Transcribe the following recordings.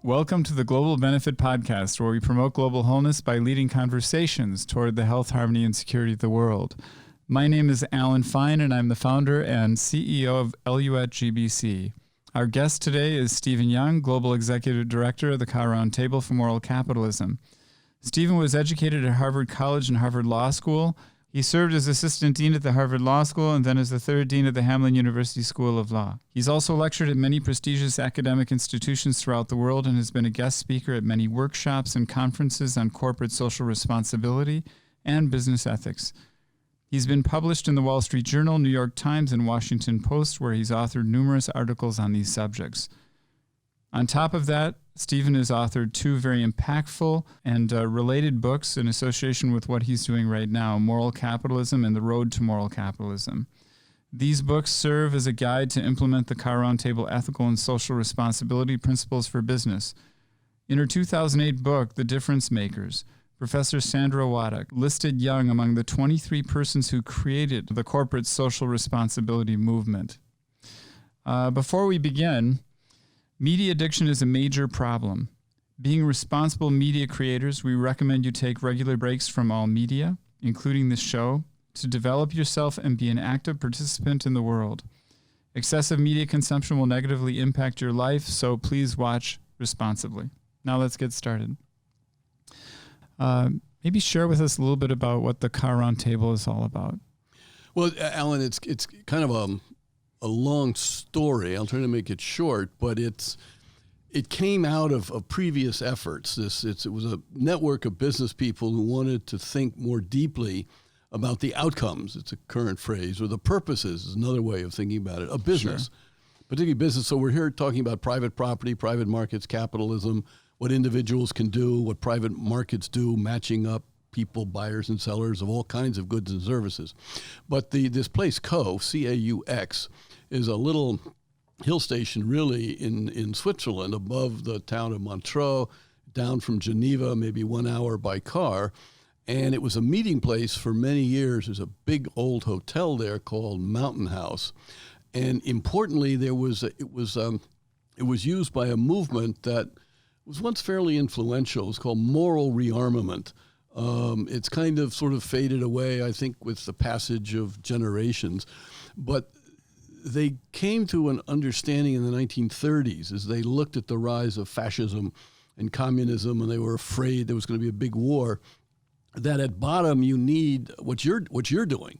Welcome to the Global Benefit Podcast, where we promote global wholeness by leading conversations toward the health, harmony, and security of the world. My name is Alan Fine, and I'm the founder and CEO of Elluette GBC. Our guest today is Stephen Young, Global Executive Director of the Caux Roundtable for Moral Capitalism. Stephen was educated at Harvard College and Harvard Law School. He served as Assistant Dean at the Harvard Law School and then as the Third Dean at the Hamline University School of Law. He's also lectured at many prestigious academic institutions throughout the world and has been a guest speaker at many workshops and conferences on corporate social responsibility and business ethics. He's been published in the Wall Street Journal, New York Times, and Washington Post, where he's authored numerous articles on these subjects. On top of that, Stephen has authored two very impactful and related books in association with what he's doing right now, Moral Capitalism and The Road to Moral Capitalism. These books serve as a guide to implement the Caux Roundtable ethical and social responsibility principles for business. In her 2008 book, The Difference Makers, Professor Sandra Waddock listed Young among the 23 persons who created the corporate social responsibility movement. Before we begin, media addiction is a major problem. Being responsible media creators, we recommend you take regular breaks from all media, including this show, to develop yourself and be an active participant in the world. Excessive media consumption will negatively impact your life, so please watch responsibly. Now let's get started. Maybe share with us a little bit about what the Caux Roundtable is all about. Well, Alan, it's kind of a long story. I'll try to make it short, but it came out of previous efforts. It was a network of business people who wanted to think more deeply about the outcomes. It's a current phrase, or the purposes is another way of thinking about it. A business, particularly business. So we're here talking about private property, private markets, capitalism, what individuals can do, what private markets do, matching up people, buyers and sellers of all kinds of goods and services. But this place, Caux, C-A-U-X, is a little hill station really in Switzerland above the town of Montreux, down from Geneva, maybe 1 hour by car. And it was a meeting place for many years. There's a big old hotel there called Mountain House. And importantly, it was used by a movement that was once fairly influential. It was called moral rearmament. It's kind of sort of faded away, I think, with the passage of generations. But they came to an understanding in the 1930s as they looked at the rise of fascism and communism, and they were afraid there was going to be a big war, that at bottom you need what you're doing.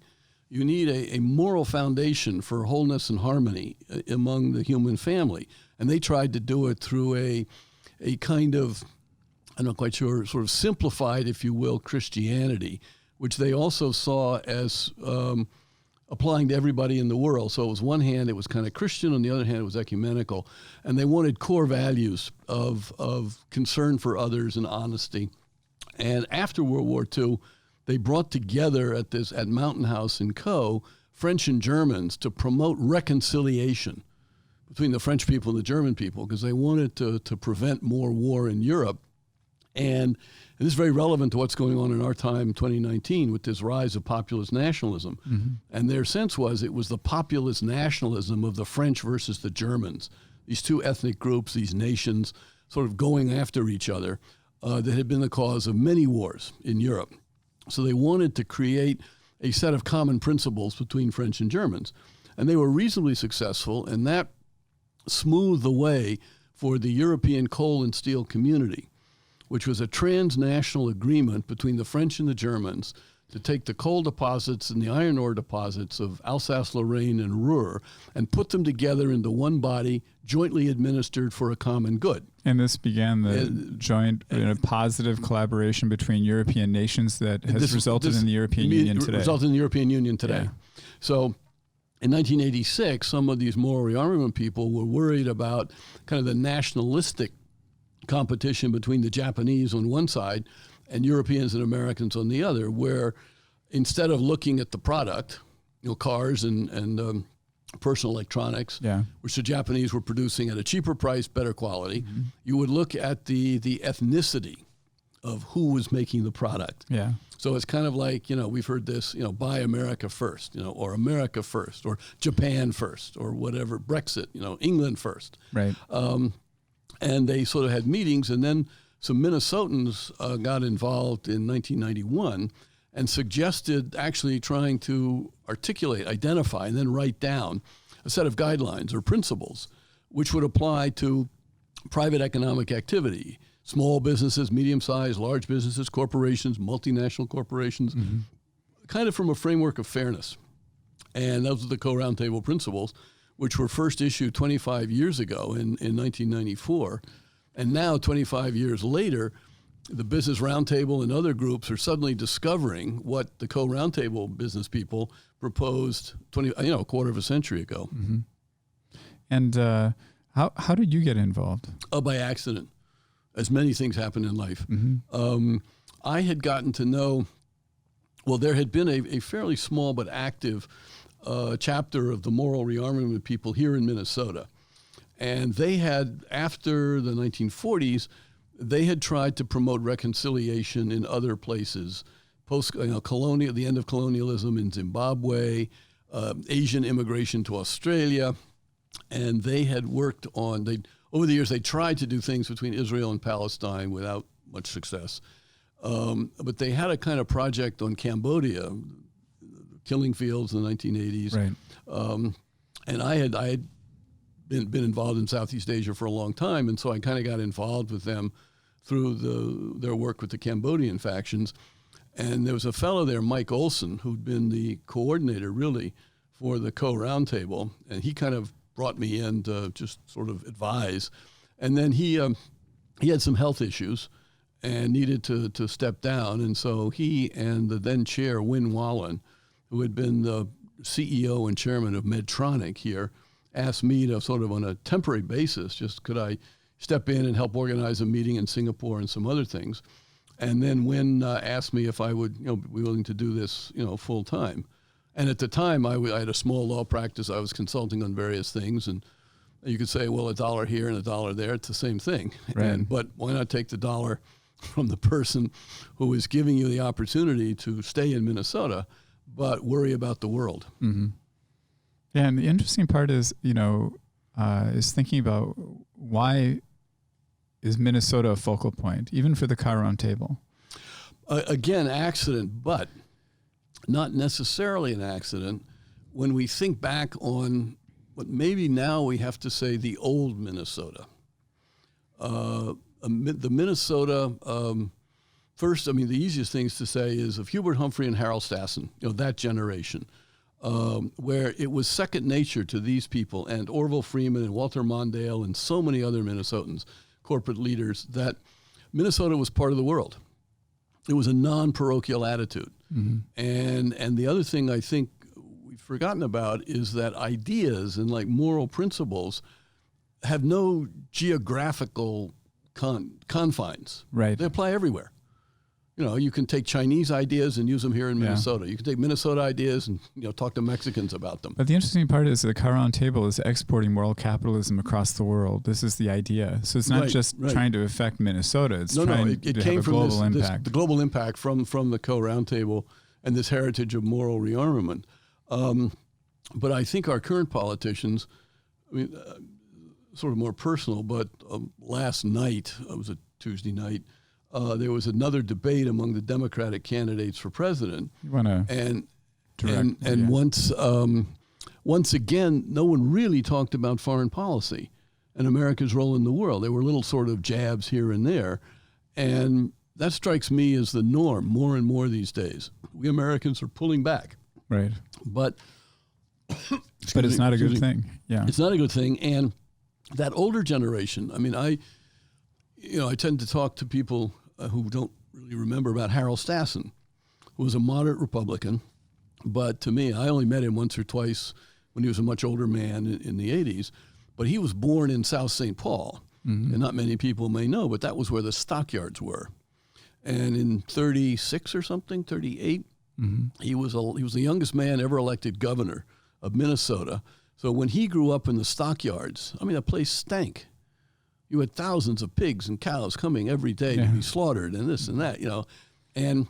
You need a moral foundation for wholeness and harmony among the human family. And they tried to do it through a kind of, I'm not quite sure, sort of simplified, if you will, Christianity, which they also saw as applying to everybody in the world. So it was one hand, it was kind of Christian, on the other hand, it was ecumenical. And they wanted core values of concern for others and honesty. And after World War II, they brought together at Mountain House in Caux, French and Germans to promote reconciliation between the French people and the German people, because they wanted to prevent more war in Europe. And this is very relevant to what's going on in our time, 2019, with this rise of populist nationalism. Mm-hmm. And their sense was it was the populist nationalism of the French versus the Germans, these two ethnic groups, these nations sort of going after each other, that had been the cause of many wars in Europe. So they wanted to create a set of common principles between French and Germans. And they were reasonably successful, and that smoothed the way for the European coal and steel community, which was a transnational agreement between the French and the Germans to take the coal deposits and the iron ore deposits of Alsace-Lorraine and Ruhr and put them together into one body, jointly administered for a common good. And this began the joint positive collaboration between European nations that has resulted in the European Union today. Resulted in the European Union today. Yeah. So in 1986, some of these moral rearmament people were worried about kind of the nationalistic competition between the Japanese on one side and Europeans and Americans on the other, where instead of looking at the product, cars and personal electronics, which the Japanese were producing at a cheaper price, better quality, you would look at the ethnicity of who was making the product. Yeah. So it's kind of like, we've heard this, buy America first, or America first, or Japan first, or whatever, Brexit, England first. Right. And they sort of had meetings, and then some Minnesotans got involved in 1991 and suggested actually trying to articulate, identify, and then write down a set of guidelines or principles which would apply to private economic activity, small businesses, medium-sized, large businesses, corporations, multinational corporations, kind of from a framework of fairness. And those are the Caux Roundtable principles, which were first issued 25 years ago in 1994. And now, 25 years later, the Business Roundtable and other groups are suddenly discovering what the Caux Roundtable business people proposed a quarter of a century ago. Mm-hmm. And how did you get involved? By accident, as many things happen in life. Mm-hmm. I had gotten to know, well, there had been a fairly small but active chapter of the moral rearmament people here in Minnesota. And they had, after the 1940s, they had tried to promote reconciliation in other places, colonial, the end of colonialism in Zimbabwe, Asian immigration to Australia, and they had worked on. Over the years they tried to do things between Israel and Palestine without much success, but they had a kind of project on Cambodia, killing fields in the 1980s, right? And I had been involved in Southeast Asia for a long time, and so I kind of got involved with them through their work with the Cambodian factions. And there was a fellow there, Mike Olson, who'd been the coordinator, really, for the Caux Roundtable, and he kind of brought me in to just sort of advise. And then he had some health issues and needed to step down, and so he and the then chair, Win Wallen, who had been the CEO and chairman of Medtronic here, asked me to sort of on a temporary basis, just could I step in and help organize a meeting in Singapore and some other things. And then Win asked me if I would be willing to do this full time. And at the time, I had a small law practice. I was consulting on various things. And you could say, well, $1 here and $1 there, it's the same thing. Right. But why not take the dollar from the person who is giving you the opportunity to stay in Minnesota, but worry about the world? Mm-hmm. Yeah, and the interesting part is, is thinking about why is Minnesota a focal point, even for the Caux Roundtable? Again, accident, but not necessarily an accident when we think back on what maybe now we have to say the old Minnesota. The Minnesota, first, the easiest things to say is of Hubert Humphrey and Harold Stassen, that generation. Where it was second nature to these people, and Orville Freeman and Walter Mondale and so many other Minnesotans, corporate leaders, that Minnesota was part of the world. It was a non-parochial attitude. Mm-hmm. And the other thing I think we've forgotten about is that ideas and moral principles have no geographical confines. Right. They apply everywhere. You can take Chinese ideas and use them here in Minnesota. You can take Minnesota ideas and talk to Mexicans about them. But the interesting part is the Caux Roundtable is exporting moral capitalism across the world. This is the idea. So it's not just trying to affect Minnesota. It's trying to came have a from global impact. the global impact from the Caux Roundtable and this heritage of moral rearmament. But I think our current politicians, sort of more personal, but last night, it was a Tuesday night, there was another debate among the Democratic candidates for president. You want to once again, no one really talked about foreign policy and America's role in the world. There were little sort of jabs here and there, and that strikes me as the norm more and more these days. We Americans are pulling back, right? But it's not a good thing. Yeah, it's not a good thing, and that older generation. I tend to talk to people who don't really remember about Harold Stassen, who was a moderate Republican. But to me, I only met him once or twice when he was a much older man in the 80s. But he was born in South St. Paul. Mm-hmm. And not many people may know, but that was where the stockyards were. And in 36 or something, 38, mm-hmm. he was the youngest man ever elected governor of Minnesota. So when he grew up in the stockyards, the place stank. You had thousands of pigs and cows coming every day to be slaughtered and this and that, And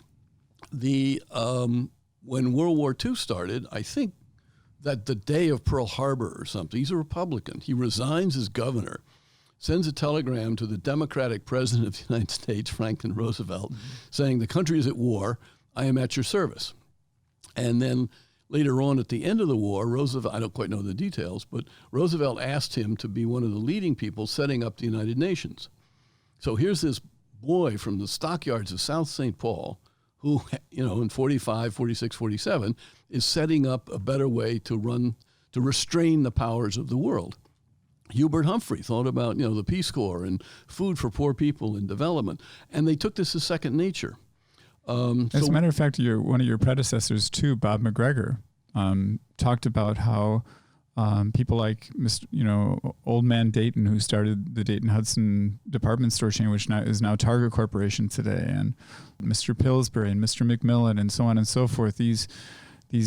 when World War II started, I think that the day of Pearl Harbor or something, he's a Republican. He resigns as governor, sends a telegram to the Democratic President of the United States, Franklin Roosevelt, saying, the country is at war, I am at your service. And then later on at the end of the war, Roosevelt, I don't quite know the details, but Roosevelt asked him to be one of the leading people setting up the United Nations. So here's this boy from the stockyards of South St. Paul who, in 45, 46, 47, is setting up a better way to restrain the powers of the world. Hubert Humphrey thought about, the Peace Corps and food for poor people and development. And they took this as second nature. As a matter of fact, one of your predecessors too, Bob McGregor, talked about how people like Old Man Dayton, who started the Dayton Hudson department store chain, which is now Target Corporation today, and Mr. Pillsbury and Mr. McMillan, and so on and so forth. These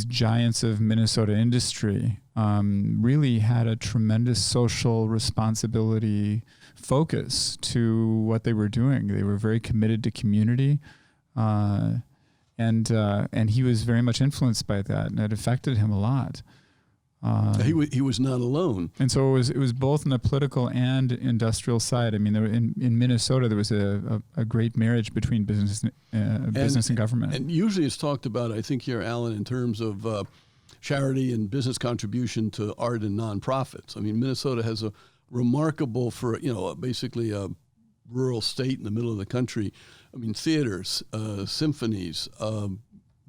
giants of Minnesota industry really had a tremendous social responsibility focus to what they were doing. They were very committed to community. And he was very much influenced by that, and it affected him a lot. He was not alone. And so it was both on the political and industrial side. I mean, in Minnesota, there was a great marriage between business and government. And usually it's talked about, I think here, Alan, in terms of charity and business contribution to art and nonprofits. I mean, Minnesota has a remarkable, for basically a rural state in the middle of the country. I mean, theaters, symphonies,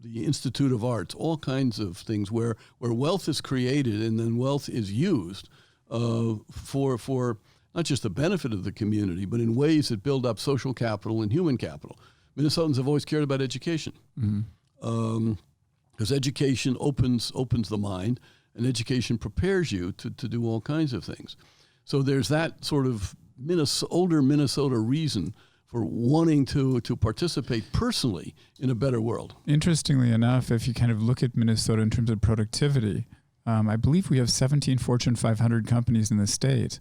the Institute of Arts, all kinds of things where wealth is created and then wealth is used for not just the benefit of the community, but in ways that build up social capital and human capital. Minnesotans have always cared about education, because education opens the mind, and education prepares you to do all kinds of things. So there's that sort of older Minnesota reason for wanting to participate personally in a better world. Interestingly enough, if you kind of look at Minnesota in terms of productivity, I believe we have 17 Fortune 500 companies in the state.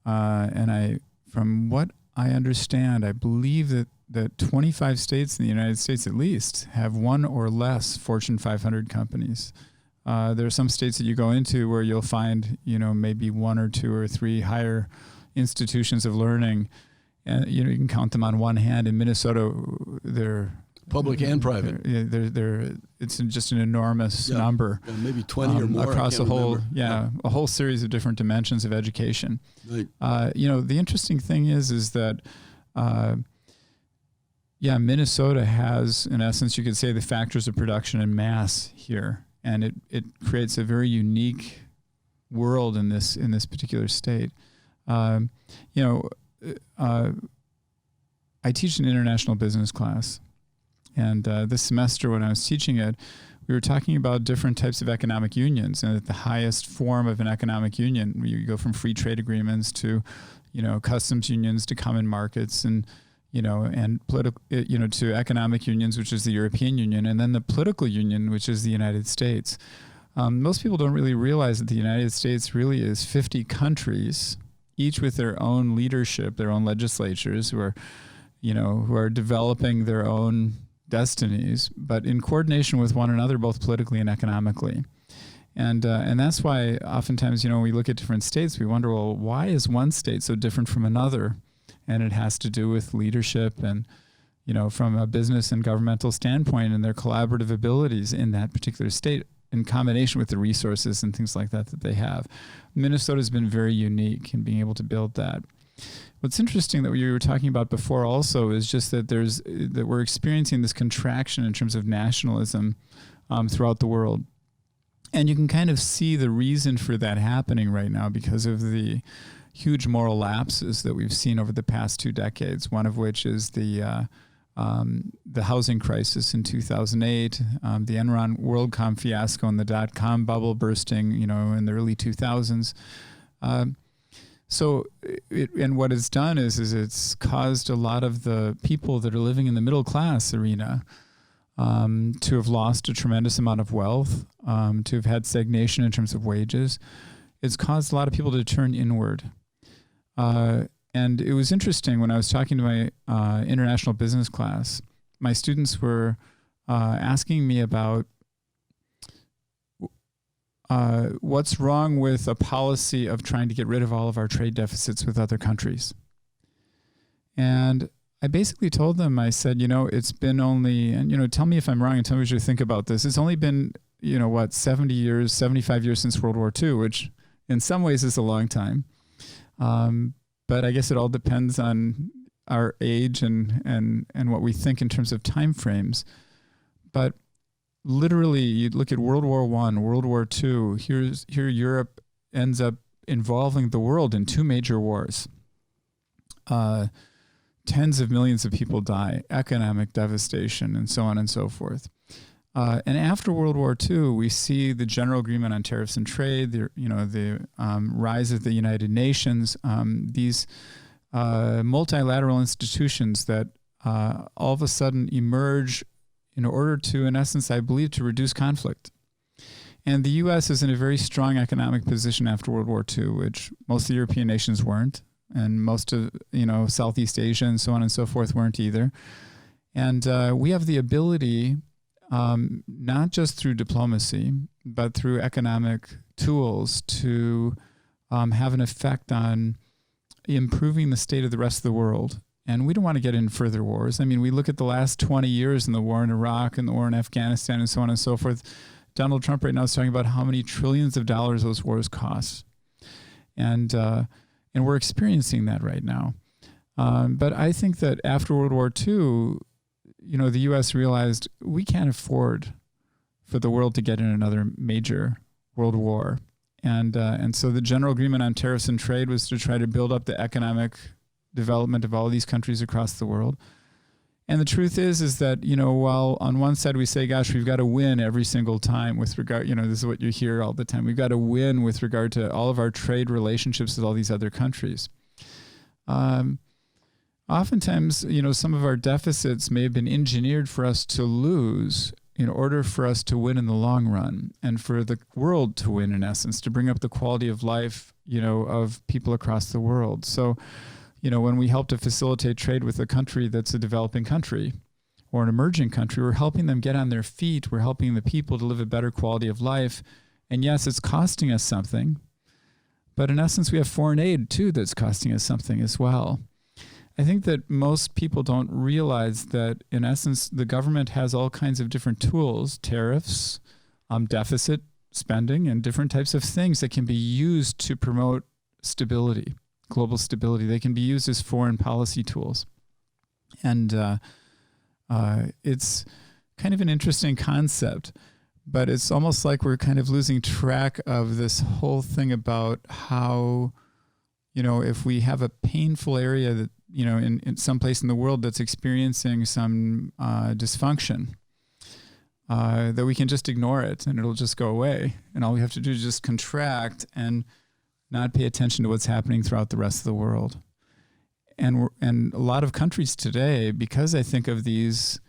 And from what I understand, I believe that 25 states in the United States at least have one or less Fortune 500 companies. There are some states that you go into where you'll find, maybe one or two or three higher institutions of learning. And you can count them on one hand. In Minnesota, they're public and private. It's just an enormous number. Yeah, maybe 20 or more across a whole series of different dimensions of education. Right. The interesting thing is that Minnesota has, in essence, you could say, the factors of production and mass here, and it creates a very unique world in this particular state. I teach an international business class, and this semester when I was teaching it, we were talking about different types of economic unions, and at the highest form of an economic union, you go from free trade agreements to, customs unions to common markets, and political, to economic unions, which is the European Union, and then the political union, which is the United States. Most people don't really realize that the United States really is 50 countries, each with their own leadership, their own legislatures, who are developing their own destinies, but in coordination with one another, both politically and economically. And that's why oftentimes, when we look at different states, we wonder, well, why is one state so different from another? And it has to do with leadership and, from a business and governmental standpoint, and their collaborative abilities in that particular state, in combination with the resources and things like that they have. Minnesota's been very unique in being able to build that. What's interesting that we were talking about before also is just that we're experiencing this contraction in terms of nationalism throughout the world. And you can kind of see the reason for that happening right now because of the huge moral lapses that we've seen over the past 2 decades, one of which is the housing crisis in 2008, the Enron WorldCom fiasco and the dot-com bubble bursting, in the early 2000s. And what it's done is it's caused a lot of the people that are living in the middle class arena to have lost a tremendous amount of wealth, to have had stagnation in terms of wages. It's caused a lot of people to turn inward. And it was interesting when I was talking to my international business class, my students were asking me about what's wrong with a policy of trying to get rid of all of our trade deficits with other countries? And I basically told them, I said, it's been only, and, tell me if I'm wrong and tell me what you think about this. It's only been, 70 years, 75 years since World War II, which in some ways is a long time. But I guess it all depends on our age and what we think in terms of time frames. But literally, you look at World War I, World War II, here Europe ends up involving the world in two major wars. Tens of millions of people die, economic devastation, and so on and so forth. And after World War II, we see the General Agreement on Tariffs and Trade, the rise of the United Nations, these multilateral institutions that all of a sudden emerge in order to, in essence, I believe, to reduce conflict. And the U.S. is in a very strong economic position after World War II, which most of the European nations weren't, and most of Southeast Asia and so on and so forth weren't either. And we have the ability, not just through diplomacy, but through economic tools to have an effect on improving the state of the rest of the world. And we don't want to get in further wars. I mean, we look at the last 20 years and the war in Iraq and the war in Afghanistan and so on and so forth. Donald Trump right now is talking about how many trillions of dollars those wars cost. And we're experiencing that right now. But I think that after World War II, the U.S. realized we can't afford for the world to get in another major world war. And so the General Agreement on Tariffs and Trade was to try to build up the economic development of all these countries across the world. And the truth is that, while on one side we say, gosh, we've got to win every single time with regard, this is what you hear all the time. We've got to win with regard to all of our trade relationships with all these other countries. Oftentimes, some of our deficits may have been engineered for us to lose in order for us to win in the long run and for the world to win, in essence, to bring up the quality of life, of people across the world. So, when we help to facilitate trade with a country that's a developing country or an emerging country, we're helping them get on their feet. We're helping the people to live a better quality of life. And yes, it's costing us something, but in essence, we have foreign aid too that's costing us something as well. I think that most people don't realize that, in essence, the government has all kinds of different tools, tariffs, deficit spending, and different types of things that can be used to promote stability. Global stability. They can be used as foreign policy tools. And it's kind of an interesting concept, but it's almost like we're kind of losing track of this whole thing about how, if we have a painful area that, in some place in the world that's experiencing some dysfunction, that we can just ignore it and it'll just go away. And all we have to do is just contract and not pay attention to what's happening throughout the rest of the world. And a lot of countries today, because I think of these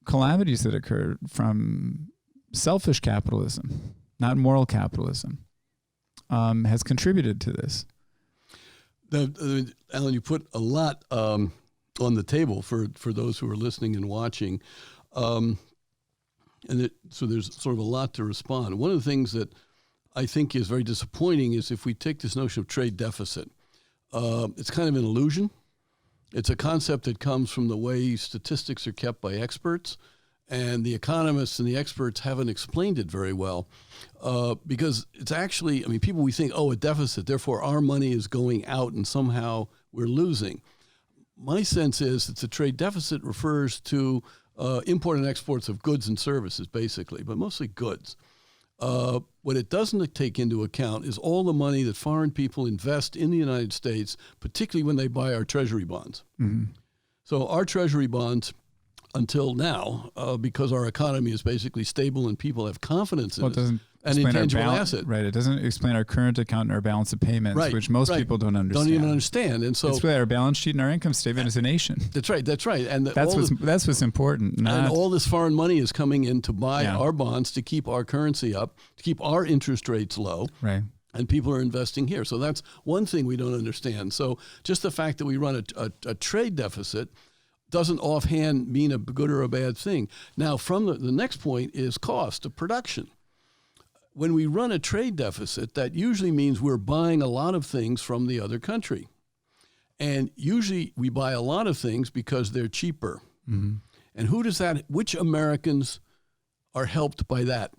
calamities that occurred from selfish capitalism, not moral capitalism, has contributed to this. Alan, you put a lot on the table for those who are listening and watching. So there's sort of a lot to respond. One of the things that I think is very disappointing is if we take this notion of trade deficit, it's kind of an illusion. It's a concept that comes from the way statistics are kept by experts, and the economists and the experts haven't explained it very well, because it's actually, people, we think, a deficit, therefore our money is going out and somehow we're losing. My sense is that the trade deficit refers to import and exports of goods and services, basically, but mostly goods. What it doesn't take into account is all the money that foreign people invest in the United States, particularly when they buy our treasury bonds. Mm-hmm. So our treasury bonds, until now, because our economy is basically stable and people have confidence in it, an intangible asset. Right. It doesn't explain our current account and our balance of payments, right, which most people don't understand. Don't even understand. And so it's our balance sheet and our income statement as a nation. That's right. And that's what's important. And all this foreign money is coming in to buy our bonds, to keep our currency up, to keep our interest rates low. Right. And people are investing here. So that's one thing we don't understand. So just the fact that we run a trade deficit doesn't offhand mean a good or a bad thing. Now, from the next point is cost of production. when we run a trade deficit, that usually means we're buying a lot of things from the other country. And usually we buy a lot of things because they're cheaper. Mm-hmm. And which Americans are helped by that?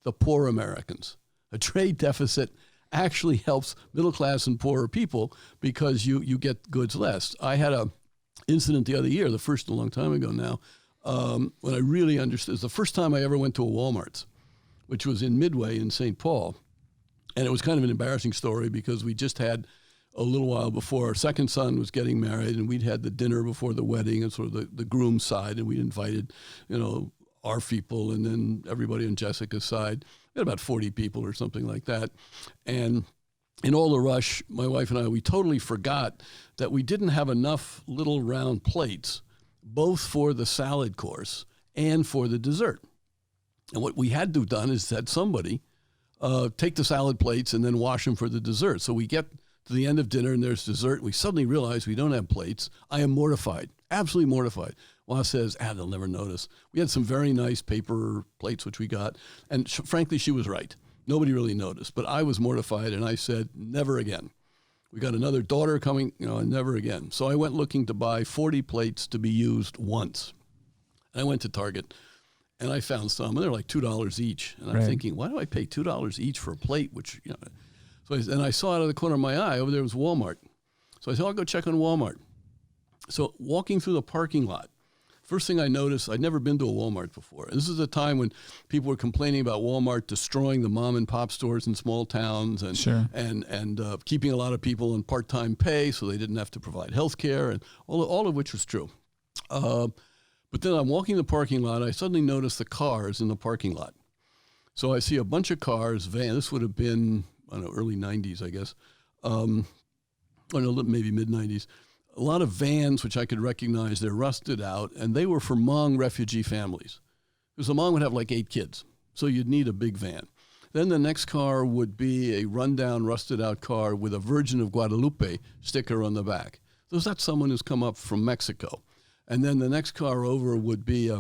The poor Americans. A trade deficit actually helps middle class and poorer people because you get goods less. I had a incident the other year, the first a long time ago now, when I really understood. It was the first time I ever went to a Walmart's, which was in Midway in St. Paul. And it was kind of an embarrassing story because we just had a little while before our second son was getting married, and we'd had the dinner before the wedding and sort of the groom's side, and we invited, our people and then everybody on Jessica's side. We had about 40 people or something like that. And in all the rush, my wife and I, we totally forgot that we didn't have enough little round plates, both for the salad course and for the dessert. And what we had to have done is had somebody take the salad plates and then wash them for the dessert. So we get to the end of dinner and there's dessert. And we suddenly realize we don't have plates. I am mortified, absolutely mortified. Wah says, they'll never notice. We had some very nice paper plates, which we got. And frankly, she was right. Nobody really noticed. But I was mortified, and I said, never again. We got another daughter coming, and never again. So I went looking to buy 40 plates to be used once. And I went to Target, and I found some, and they're like $2 each. And I'm thinking, why do I pay $2 each for a plate? And I saw out of the corner of my eye, over there was Walmart. So I said, I'll go check on Walmart. So walking through the parking lot, first thing I noticed, I'd never been to a Walmart before. And this is a time when people were complaining about Walmart destroying the mom and pop stores in small towns and keeping a lot of people in part-time pay so they didn't have to provide health care, and all of which was true. But then I'm walking the parking lot, I suddenly notice the cars in the parking lot. So I see a bunch of cars, this would have been, early 90s, I guess. Maybe mid-90s. A lot of vans, which I could recognize, they're rusted out, and they were for Hmong refugee families. Because a Hmong would have like 8 kids, so you'd need a big van. Then the next car would be a rundown, rusted out car with a Virgin of Guadalupe sticker on the back. So that's someone who's come up from Mexico. And then the next car over would be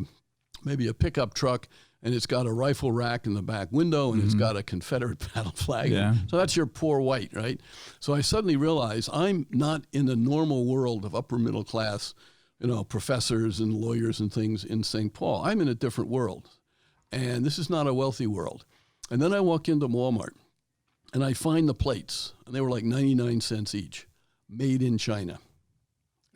maybe a pickup truck, and it's got a rifle rack in the back window, and it's got a Confederate battle flag. Yeah. So that's your poor white, right? So I suddenly realized I'm not in the normal world of upper middle class, professors and lawyers and things in St. Paul. I'm in a different world, and this is not a wealthy world. And then I walk into Walmart, and I find the plates, and they were like 99 cents each, made in China,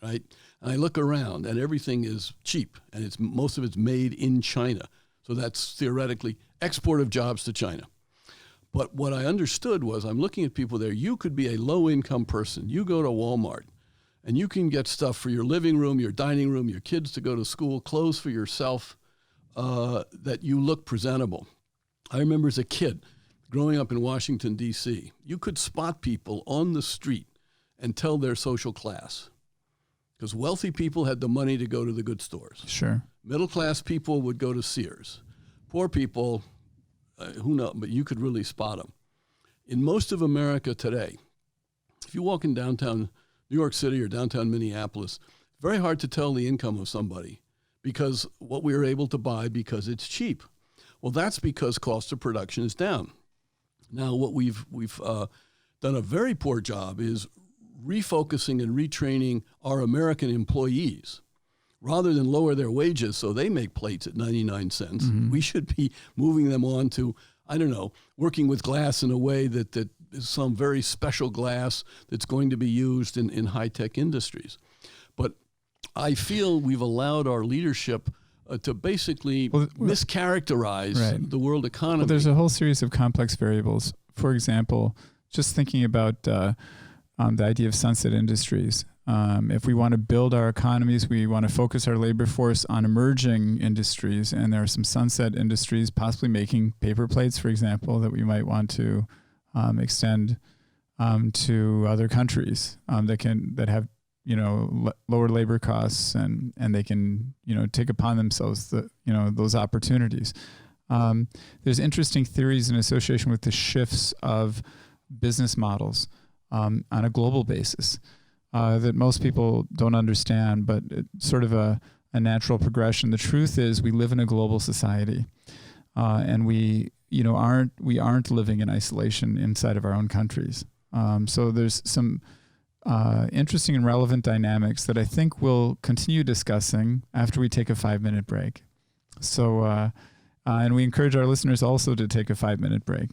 right? And I look around, and everything is cheap, and most of it's made in China. So that's theoretically export of jobs to China. But what I understood was I'm looking at people there. You could be a low-income person. You go to Walmart, and you can get stuff for your living room, your dining room, your kids to go to school, clothes for yourself, that you look presentable. I remember as a kid growing up in Washington, D.C., you could spot people on the street and tell their social class. Because wealthy people had the money to go to the good stores. Sure. Middle-class people would go to Sears. Poor people, who knows, but you could really spot them. In most of America today, if you walk in downtown New York City or downtown Minneapolis, it's very hard to tell the income of somebody because what we are able to buy because it's cheap. Well, that's because cost of production is down. Now, what we've done a very poor job is refocusing and retraining our American employees. Rather than lower their wages so they make plates at 99 cents, we should be moving them on to, working with glass in a way that is some very special glass that's going to be used in high-tech industries. But I feel we've allowed our leadership to basically mischaracterize the world economy. Well, there's a whole series of complex variables. For example, just thinking about the idea of sunset industries. If we want to build our economies, we want to focus our labor force on emerging industries, and there are some sunset industries possibly making paper plates, for example, that we might want to extend to other countries that have lower labor costs, and they can take upon themselves those opportunities. There's interesting theories in association with the shifts of business models on a global basis. That most people don't understand, but it's sort of a natural progression. The truth is we live in a global society, and we we aren't living in isolation inside of our own countries. So there's some interesting and relevant dynamics that I think we'll continue discussing after we take a 5-minute break. So, and we encourage our listeners also to take a 5-minute break.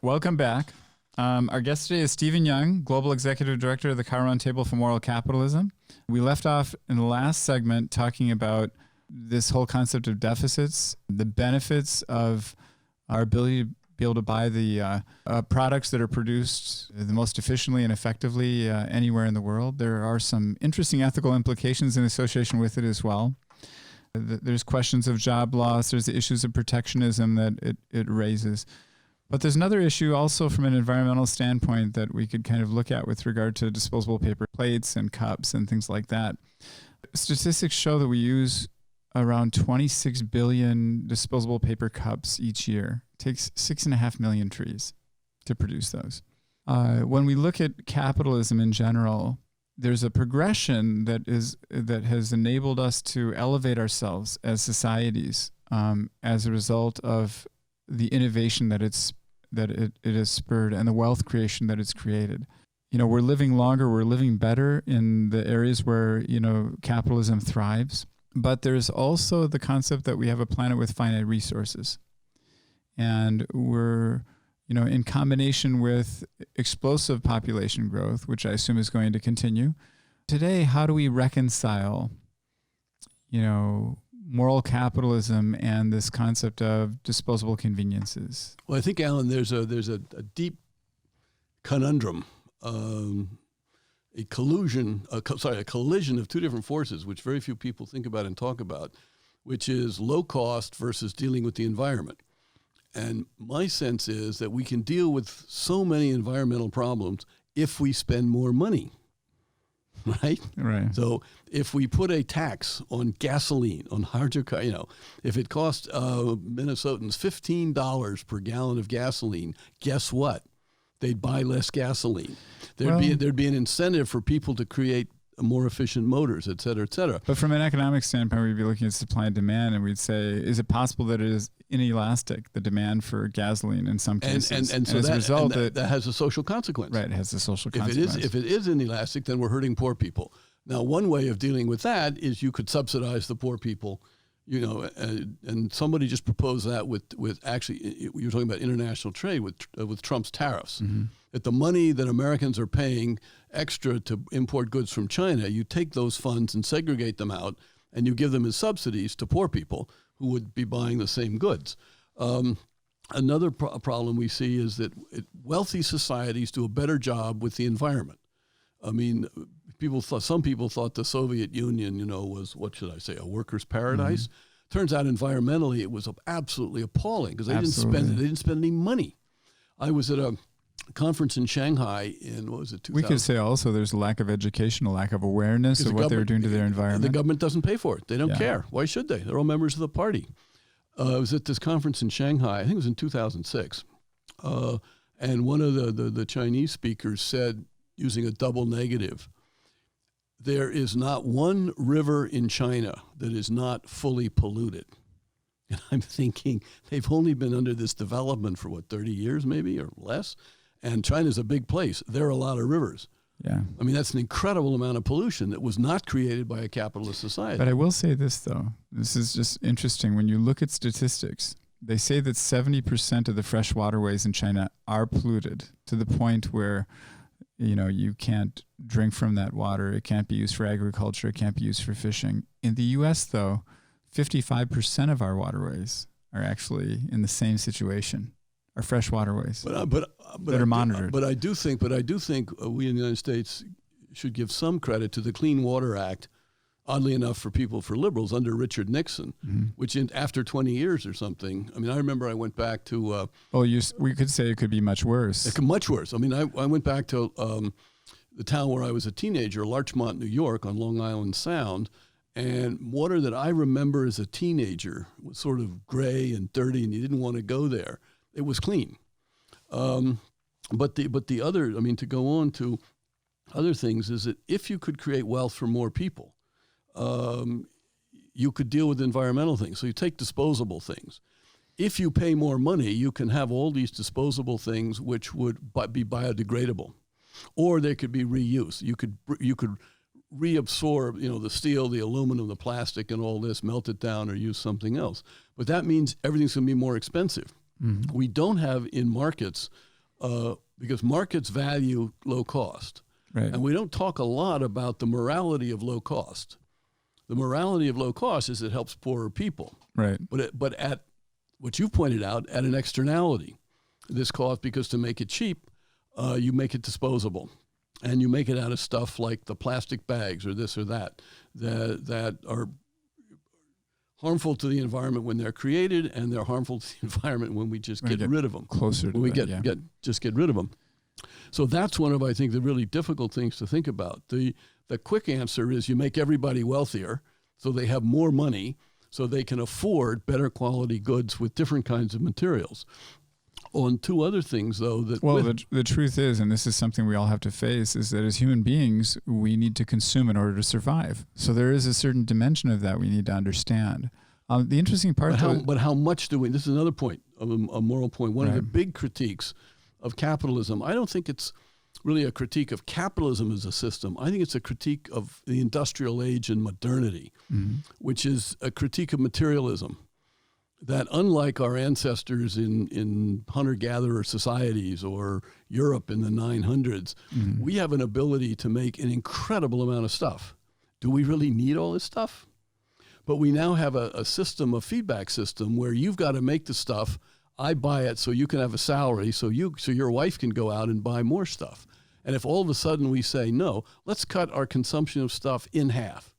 Welcome back. Our guest today is Stephen Young, Global Executive Director of the Caux Roundtable for Moral Capitalism. We left off in the last segment talking about this whole concept of deficits, the benefits of our ability to be able to buy the products that are produced the most efficiently and effectively anywhere in the world. There are some interesting ethical implications in association with it as well. There's questions of job loss. There's the issues of protectionism that it raises. But there's another issue also from an environmental standpoint that we could kind of look at with regard to disposable paper plates and cups and things like that. Statistics show that we use around 26 billion disposable paper cups each year. It takes 6.5 million trees to produce those. When we look at capitalism in general, there's a progression that has enabled us to elevate ourselves as societies as a result of the innovation that it has spurred and the wealth creation that it's created. You know, we're living longer, we're living better in the areas where, you know, capitalism thrives. But there's also the concept that we have a planet with finite resources. And we're, you know, in combination with explosive population growth, which I assume is going to continue. Today, how do we reconcile, you know, moral capitalism and this concept of disposable conveniences? Well, I think, Alan, there's a deep conundrum, a collision of two different forces, which very few people think about and talk about, which is low cost versus dealing with the environment. And my sense is that we can deal with so many environmental problems if we spend more money. Right? So if we put a tax on gasoline, on hydrocarbon, you know, if it costs Minnesotans $15 per gallon of gasoline, guess what? They'd buy less gasoline. There'd be an incentive for people to create more efficient motors, et cetera, et cetera. But from an economic standpoint, we'd be looking at supply and demand, and we'd say, is it possible that it is inelastic, the demand for gasoline in some cases? And so as a result, that has a social consequence. Right, it has a social consequence. If it is inelastic, then we're hurting poor people. Now, one way of dealing with that is you could subsidize the poor people, you know, and somebody just proposed that with actually, you're talking about international trade with Trump's tariffs. Mm-hmm. That the money that Americans are paying extra to import goods from China, you take those funds and segregate them out, and you give them as subsidies to poor people who would be buying the same goods. Another problem we see is that wealthy societies do a better job with the environment. I mean, some people thought the Soviet Union, you know, was, what should I say, a worker's paradise. Mm-hmm. Turns out environmentally it was absolutely appalling because they didn't spend any money. I was at a conference in Shanghai in, 2000? We could say also there's a lack of education, a lack of awareness of what they were doing to their environment. The government doesn't pay for it. They don't care. Why should they? They're all members of the party. I was at this conference in Shanghai, I think it was in 2006, and one of the Chinese speakers said, using a double negative, there is not one river in China that is not fully polluted. And I'm thinking, they've only been under this development for 30 years maybe or less? And China's a big place. There are a lot of rivers. Yeah. I mean, that's an incredible amount of pollution that was not created by a capitalist society. But I will say this, though. This is just interesting. When you look at statistics, they say that 70% of the fresh waterways in China are polluted to the point where, you know, you can't drink from that water. It can't be used for agriculture. It can't be used for fishing. In the U.S., though, 55% of our waterways are actually in the same situation. Our fresh waterways that are monitored. But I do think we in the United States should give some credit to the Clean Water Act, oddly enough for liberals under Richard Nixon, mm-hmm. which after 20 years or something, I mean, I remember I went back to... we could say it could be much worse. Much worse. I mean, I went back to the town where I was a teenager, Larchmont, New York, on Long Island Sound, and water that I remember as a teenager was sort of gray and dirty, and you didn't want to go there. It was clean. But the other, I mean, to go on to other things, is that if you could create wealth for more people, you could deal with environmental things. So you take disposable things. If you pay more money, you can have all these disposable things which would be biodegradable, or they could be reused. You could reabsorb, you know, the steel, the aluminum, the plastic, and all this, melt it down or use something else. But that means everything's going to be more expensive. Mm-hmm. We don't have in markets because markets value low cost. Right. And we don't talk a lot about the morality of low cost. The morality of low cost is it helps poorer people. Right. But at what you pointed out, at an externality, this cost, because to make it cheap, you make it disposable. And you make it out of stuff like the plastic bags or this or that are harmful to the environment when they're created, and they're harmful to the environment when we just get rid of them. Closer to when we that, get rid of them. So that's one of, I think, the really difficult things to think about. The quick answer is you make everybody wealthier so they have more money so they can afford better quality goods with different kinds of materials. On two other things, though, the truth is, and this is something we all have to face, is that as human beings, we need to consume in order to survive. So there is a certain dimension of that we need to understand. The interesting part, but how much do we? This is another point, a moral point. One of the big critiques of capitalism, I don't think it's really a critique of capitalism as a system. I think it's a critique of the industrial age and modernity, which is a critique of materialism. That unlike our ancestors in hunter-gatherer societies or Europe in the 900s, we have an ability to make an incredible amount of stuff. Do we really need all this stuff? But we now have a system, a feedback system, where you've got to make the stuff. I buy it so you can have a salary, so your wife can go out and buy more stuff. And if all of a sudden we say, no, let's cut our consumption of stuff in half.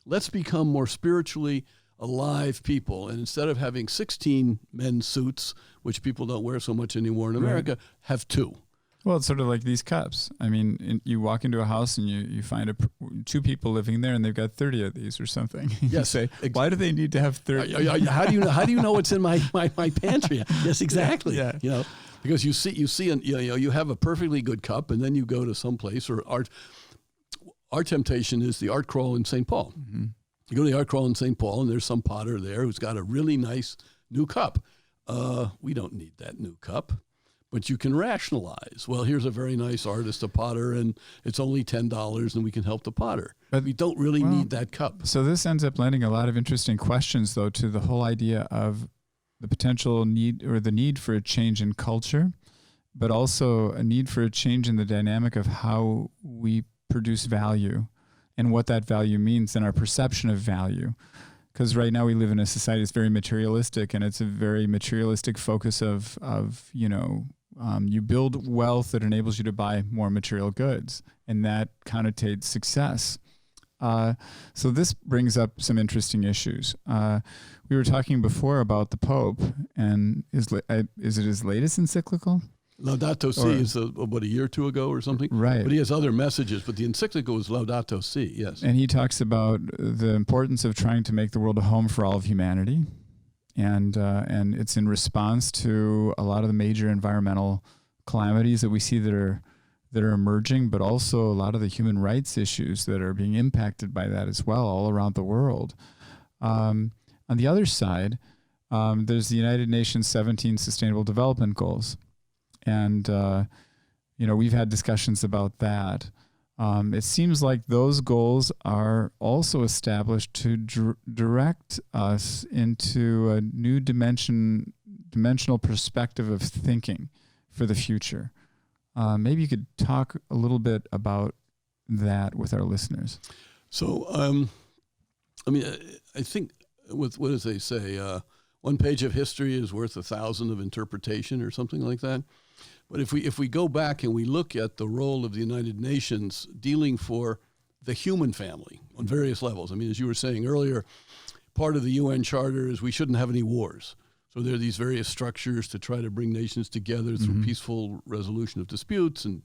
Let's become more spiritually alive people, and instead of having 16 men's suits, which people don't wear so much anymore in America, have 2. Well, it's sort of like these cups. I mean, you walk into a house and you find 2 people living there, and they've got 30 of these or something. You say, why do they need to have 30? How do you know what's in my pantry? Yes, exactly. Yeah. You know, because you see, and you have a perfectly good cup, and then you go to some place, or our temptation is the art crawl in St. Paul. Mm-hmm. You go to the art crawl in St. Paul, and there's some potter there who's got a really nice new cup. We don't need that new cup, but you can rationalize. Well, here's a very nice artist, a potter, and it's only $10, and we can help the potter. But we don't really need that cup. So this ends up lending a lot of interesting questions, though, to the whole idea of the potential need or the need for a change in culture, but also a need for a change in the dynamic of how we produce value and what that value means and our perception of value. Because right now we live in a society that's very materialistic, and it's a very materialistic focus of you build wealth that enables you to buy more material goods, and that connotates success. So this brings up some interesting issues. We were talking before about the Pope, and is it his latest encyclical? Laudato Si is about a year or 2 ago or something. Right. But he has other messages, but the encyclical is Laudato Si, yes. And he talks about the importance of trying to make the world a home for all of humanity. And it's in response to a lot of the major environmental calamities that we see that are emerging, but also a lot of the human rights issues that are being impacted by that as well all around the world. On the other side, there's the United Nations 17 Sustainable Development Goals. And, we've had discussions about that. It seems like those goals are also established to direct us into a new dimensional perspective of thinking for the future. Maybe you could talk a little bit about that with our listeners. So, I think what does they say? One page of history is worth 1,000 of interpretation, or something like that. But if we go back and we look at the role of the United Nations dealing for the human family on various levels, I mean, as you were saying earlier, part of the UN Charter is we shouldn't have any wars. So there are these various structures to try to bring nations together through peaceful resolution of disputes and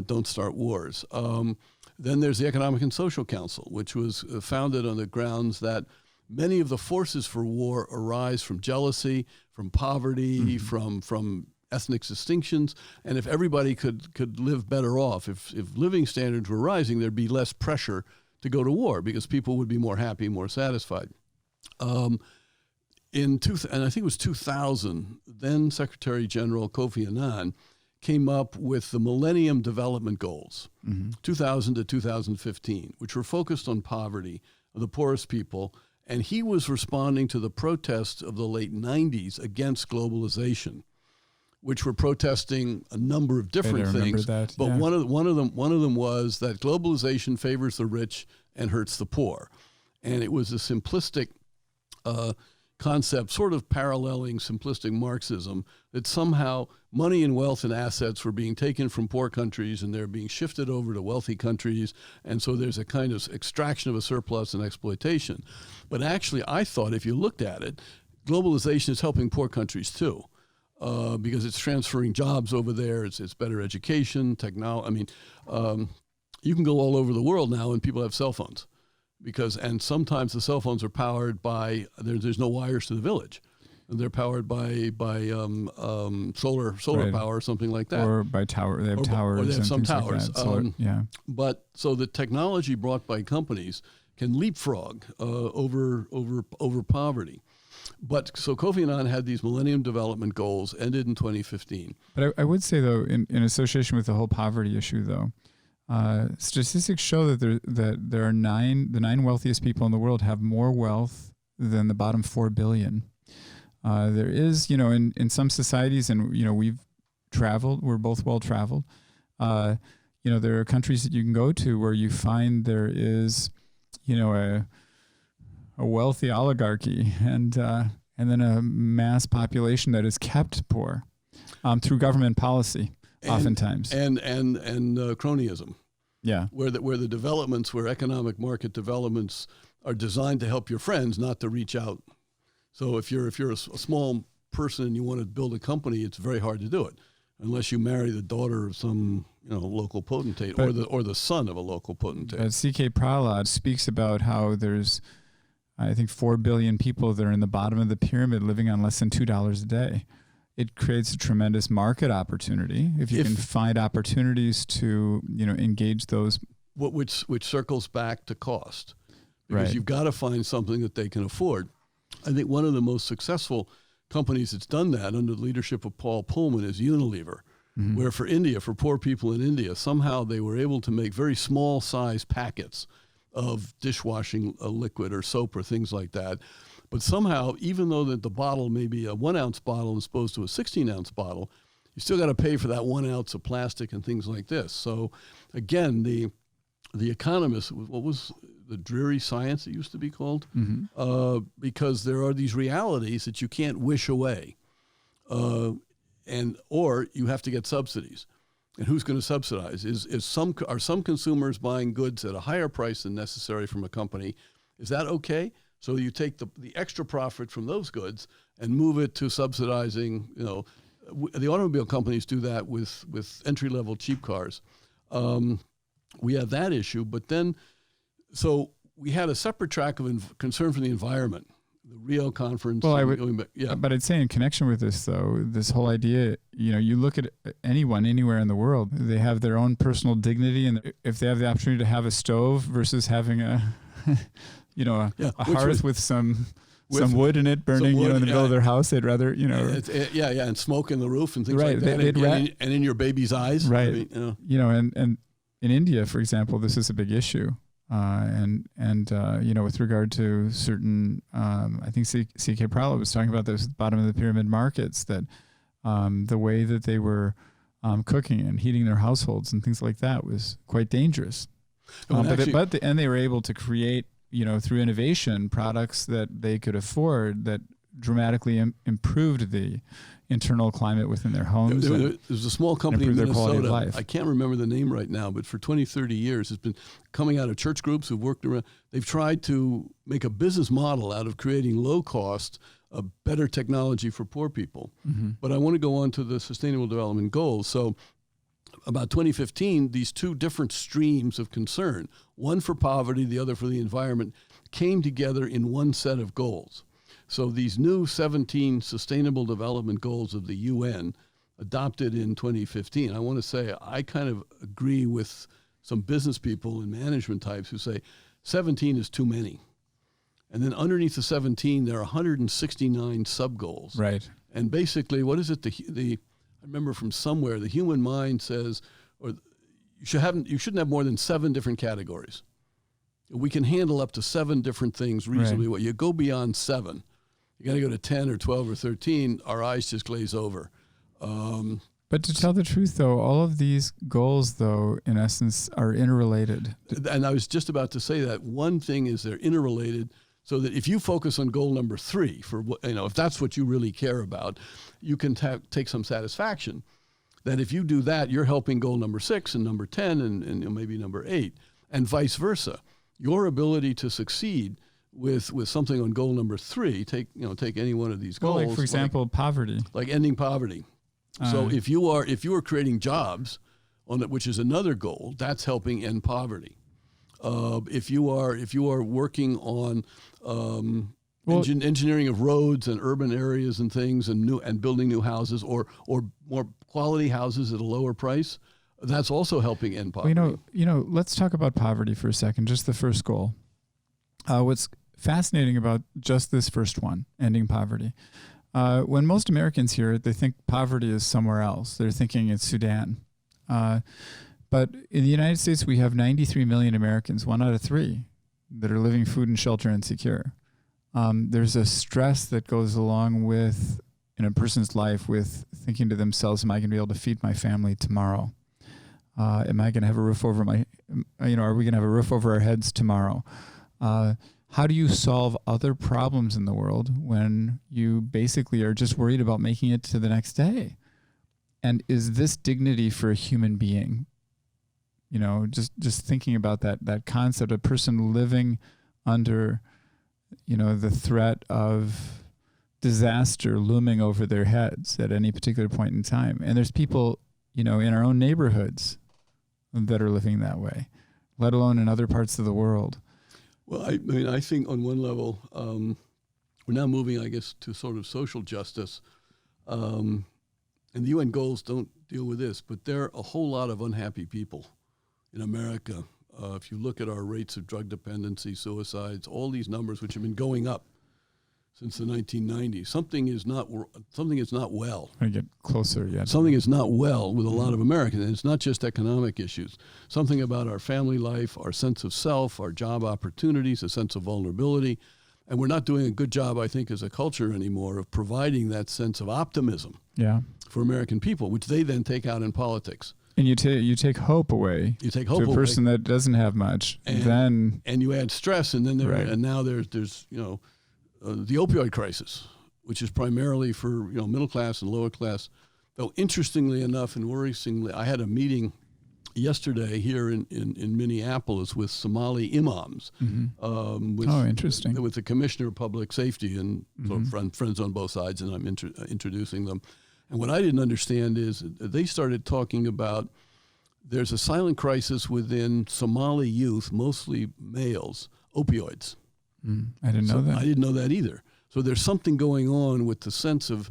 don't start wars. Then there's the Economic and Social Council, which was founded on the grounds that many of the forces for war arise from jealousy, from poverty, from ethnic distinctions, and if everybody could live better off, if living standards were rising, there'd be less pressure to go to war because people would be more happy, more satisfied. And I think it was 2000, then Secretary General Kofi Annan came up with the Millennium Development Goals, 2000 to 2015, which were focused on poverty of the poorest people, and he was responding to the protests of the late 90s against globalization, which were protesting a number of different things. That, but yeah. one of them was that globalization favors the rich and hurts the poor, and it was a simplistic concept, sort of paralleling simplistic Marxism, that somehow money and wealth and assets were being taken from poor countries and they're being shifted over to wealthy countries. And so there's a kind of extraction of a surplus and exploitation. But actually, I thought if you looked at it, globalization is helping poor countries too, because it's transferring jobs over there. It's better education, technology. I mean, you can go all over the world now and people have cell phones. And sometimes the cell phones are powered by, there's no wires to the village. And they're powered by solar right. power or something like that. Or by tower. They have towers. Or they have and some things towers. Like that. So, yeah. But so the technology brought by companies can leapfrog over poverty. But so Kofi Annan had these Millennium Development Goals, ended in 2015. But I would say, though, in association with the whole poverty issue, though, statistics show that there are the 9 wealthiest people in the world have more wealth than the bottom 4 billion. There is, in some societies, and we've traveled. We're both well traveled. There are countries that you can go to where you find there is, a wealthy oligarchy and then a mass population that is kept poor through government policy, oftentimes, and cronyism. Yeah, where the developments, where economic market developments are designed to help your friends, not to reach out. So if you're a small person and you want to build a company, it's very hard to do it unless you marry the daughter of some local potentate or the son of a local potentate. But C.K. Prahlad speaks about how there's, I think, 4 billion people that are in the bottom of the pyramid living on less than $2 a day. It creates a tremendous market opportunity if you can find opportunities to engage those. Which circles back to cost, because right. You've got to find something that they can afford. I think one of the most successful companies that's done that under the leadership of Paul Pullman is Unilever, mm-hmm. where for poor people in India, somehow they were able to make very small size packets of dishwashing liquid or soap or things like that. But somehow, even though that the bottle may be a 1 ounce bottle as opposed to a 16 ounce bottle, you still got to pay for that 1 ounce of plastic and things like this. So again, the economists, what was the dreary science it used to be called? Mm-hmm. Because there are these realities that you can't wish away, or you have to get subsidies. And who's going to subsidize? Are some consumers buying goods at a higher price than necessary from a company? Is that okay? So you take the extra profit from those goods and move it to subsidizing. The automobile companies do that with entry-level cheap cars. We have that issue, but then, so we had a separate track of concern for the environment. The Rio conference. Well, but I'd say in connection with this, though, this whole idea, you look at anyone, anywhere in the world, they have their own personal dignity, and if they have the opportunity to have a stove versus having a hearth with some wood in it burning, in the middle of their house, they'd rather, and smoke in the roof and things right, like that, and in your baby's eyes, right? And in India, for example, this is a big issue. With regard to certain, I think C.K. Prahlad was talking about this bottom of the pyramid markets, that the way that they were cooking and heating their households and things like that was quite dangerous. But they were able to create, through innovation, products that they could afford that dramatically improved the internal climate within their homes. There's a small company in Minnesota. I can't remember the name right now, but for 20, 30 years, it's been coming out of church groups who've worked around. They've tried to make a business model out of creating low cost, better technology for poor people. Mm-hmm. But I want to go on to the Sustainable Development Goals. So about 2015, these two different streams of concern, one for poverty, the other for the environment, came together in one set of goals. So these new 17 Sustainable Development Goals of the UN, adopted in 2015, I want to say I kind of agree with some business people and management types who say 17 is too many. And then underneath the 17, there are 169 sub-goals. Right. And basically, what is it? I remember from somewhere, the human mind says, you shouldn't have more than 7 different categories. We can handle up to 7 different things reasonably well. You go beyond 7. You got to go to 10 or 12 or 13, our eyes just glaze over. But to tell the truth, though, all of these goals, though, in essence, are interrelated. And I was just about to say that one thing is they're interrelated, so that if you focus on goal number 3, if that's what you really care about, you can take some satisfaction that if you do that, you're helping goal number 6 and number 10 and maybe number 8, and vice versa. Your ability to succeed with something on goal number 3, take any one of these goals. Well, like for example, poverty, like ending poverty. So if you are creating jobs on it, which is another goal, that's helping end poverty. If you are working on engineering of roads and urban areas and things and building new houses or more quality houses at a lower price, that's also helping end poverty. Well, let's talk about poverty for a second. Just the first goal. What's fascinating about just this first one, ending poverty. When most Americans hear it, they think poverty is somewhere else. They're thinking it's Sudan. But in the United States, we have 93 million Americans, 1 out of 3, that are living food and shelter insecure. There's a stress that goes along with, in a person's life, with thinking to themselves, am I going to be able to feed my family tomorrow? Am I going to have a roof over are we going to have a roof over our heads tomorrow? How do you solve other problems in the world when you basically are just worried about making it to the next day? And is this dignity for a human being? Just thinking about that concept, a person living under, the threat of disaster looming over their heads at any particular point in time. And there's people, in our own neighborhoods that are living that way, let alone in other parts of the world. Well, I think on one level, we're now moving, I guess, to sort of social justice. And the UN goals don't deal with this, but there are a whole lot of unhappy people in America. If you look at our rates of drug dependency, suicides, all these numbers which have been going up since the 1990s, something is not well. I get closer yet. Something is not well with a lot of Americans, and it's not just economic issues. Something about our family life, our sense of self, our job opportunities, a sense of vulnerability, and we're not doing a good job, I think, as a culture anymore of providing that sense of optimism for American people, which they then take out in politics. And you take hope away. You take hope to a person that doesn't have much, and you add stress, and then and now there's the opioid crisis, which is primarily for middle class and lower class. Though interestingly enough and worrisomely, I had a meeting yesterday here in Minneapolis with Somali imams. Interesting. With the Commissioner of Public Safety and friends on both sides, and I'm introducing them. And what I didn't understand is they started talking about there's a silent crisis within Somali youth, mostly males, opioids. I didn't know that. I didn't know that either. So there's something going on with the sense of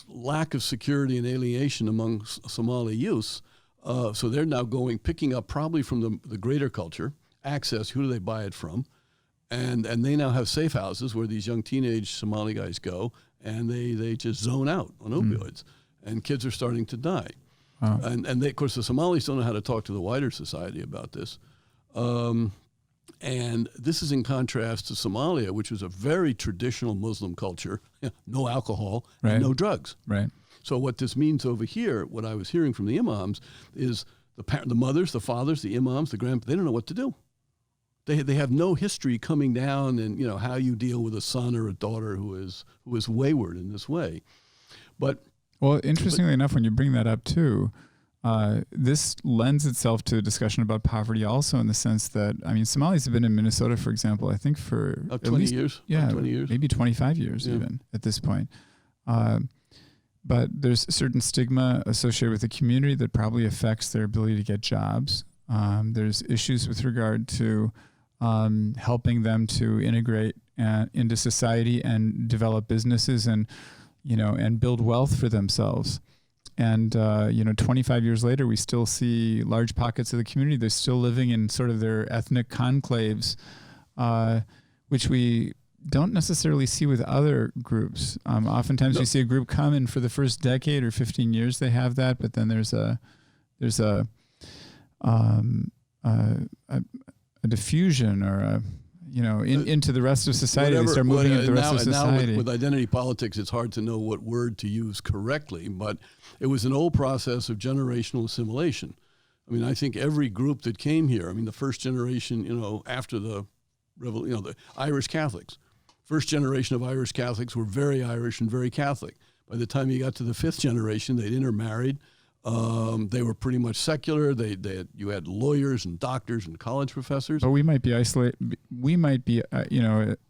lack of security and alienation among Somali youths. So they're now picking up probably from the greater culture, access, who do they buy it from? And they now have safe houses where these young teenage Somali guys go, and they just zone out on opioids. And kids are starting to die. Wow. And they, of course, the Somalis don't know how to talk to the wider society about this. And this is in contrast to Somalia, which is a very traditional Muslim culture, no alcohol, and no drugs. Right. So what this means over here, what I was hearing from the imams, is the mothers, the fathers, the imams, the grandparents, they don't know what to do. They have no history coming down and how you deal with a son or a daughter who is wayward in this way. Interestingly enough, when you bring that up too, this lends itself to a discussion about poverty also in the sense that, Somalis have been in Minnesota, for example, I think for at 20 years. Yeah, 20 years. Maybe 25 years even at this point. But there's a certain stigma associated with the community that probably affects their ability to get jobs. There's issues with regard to helping them to integrate into society and develop businesses and build wealth for themselves. And 25 years later, we still see large pockets of the community. They're still living in sort of their ethnic conclaves, which we don't necessarily see with other groups. Oftentimes you see a group come and for the first decade or 15 years they have that, but then there's a diffusion or into the rest of society. They start moving into the rest of society. Now with identity politics, it's hard to know what word to use correctly, but it was an old process of generational assimilation. I mean, I think every group that came here, I mean, the first generation, after the the Irish Catholics, first generation of Irish Catholics were very Irish and very Catholic. By the time you got to the fifth generation, they'd intermarried. They were pretty much secular. You had lawyers and doctors and college professors. But we might be isolated. We might be,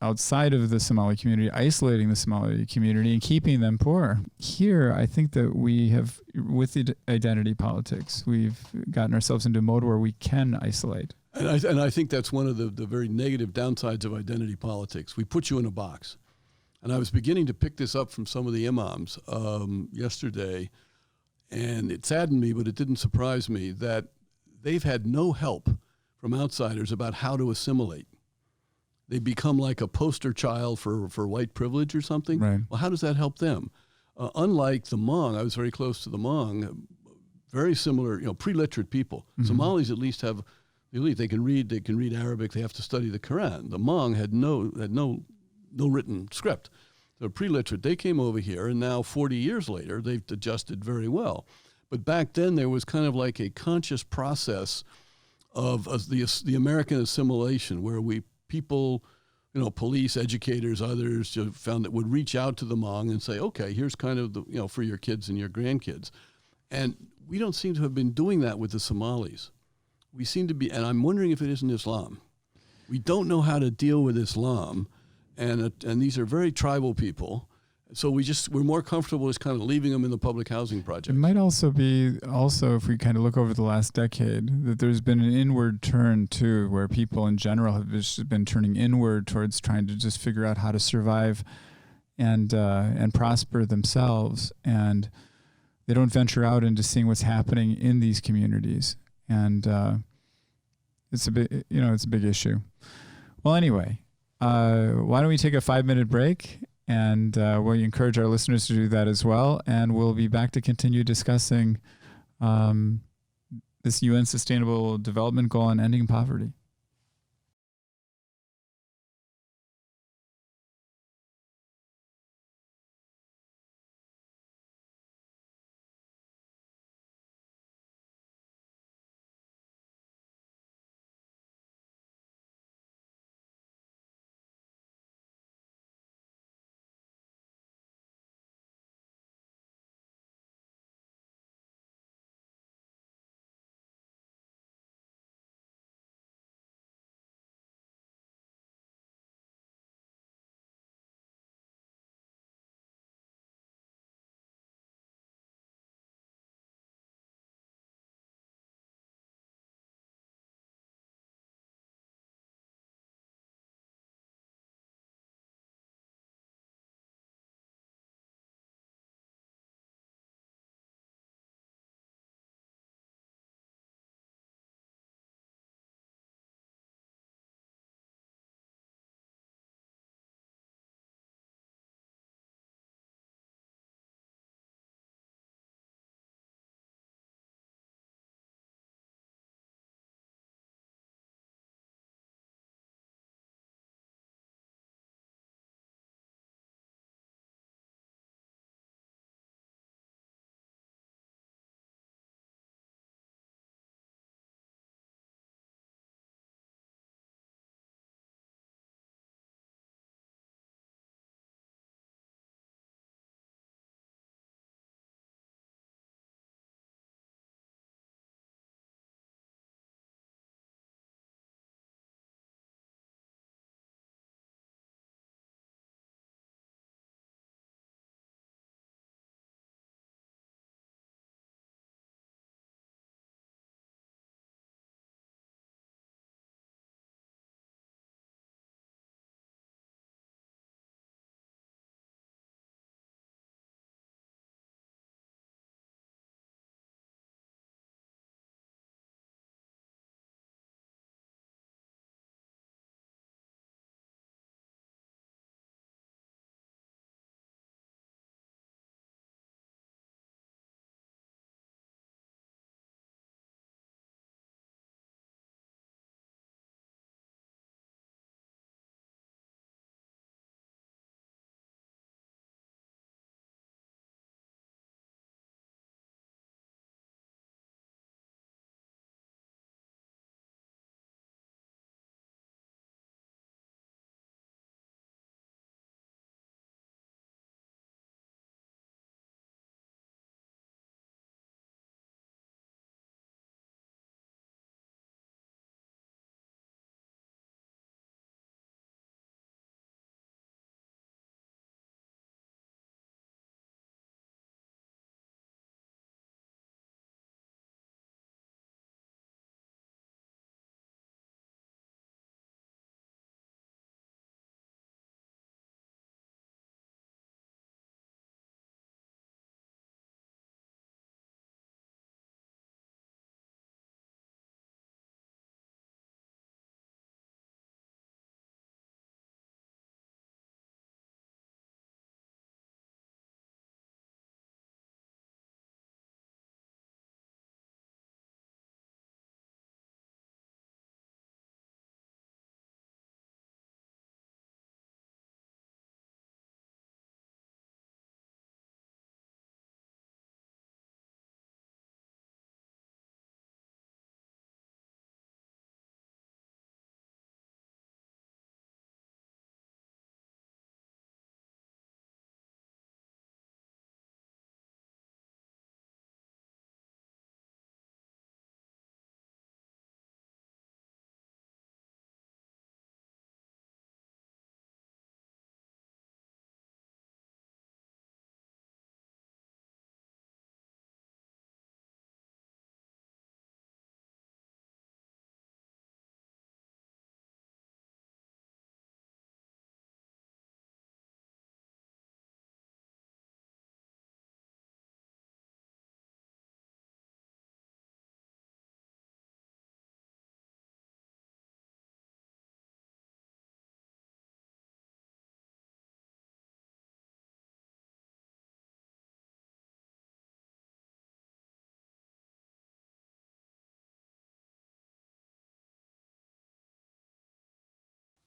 outside of the Somali community, isolating the Somali community and keeping them poor. Here, I think that we have, with the identity politics, we've gotten ourselves into a mode where we can isolate. And I think that's one of the very negative downsides of identity politics. We put you in a box. And I was beginning to pick this up from some of the imams yesterday. And it saddened me, but it didn't surprise me, that they've had no help from outsiders about how to assimilate. They become like a poster child for white privilege or something. Right. Well, how does that help them? Unlike the Hmong, I was very close to the Hmong, very similar, pre-literate people. Mm-hmm. Somalis at least have the elite. They can read Arabic. They have to study the Quran. The Hmong had no written script. They're pre-literate. They came over here, and now 40 years later, they've adjusted very well. But back then, there was kind of like a conscious process of the American assimilation, where people, police, educators, others, found that would reach out to the Hmong and say, okay, here's kind of the, for your kids and your grandkids. And we don't seem to have been doing that with the Somalis. We seem to be, and I'm wondering if it isn't Islam. We don't know how to deal with Islam. And these are very tribal people, so we're more comfortable just kind of leaving them in the public housing project. It might also be, if we kind of look over the last decade, that there's been an inward turn too, where people in general have just been turning inward towards trying to just figure out how to survive and prosper themselves, and they don't venture out into seeing what's happening in these communities, and it's a big issue. Well, anyway. Why don't we take a 5-minute break, and we'll encourage our listeners to do that as well, and we'll be back to continue discussing this UN Sustainable Development Goal on ending poverty.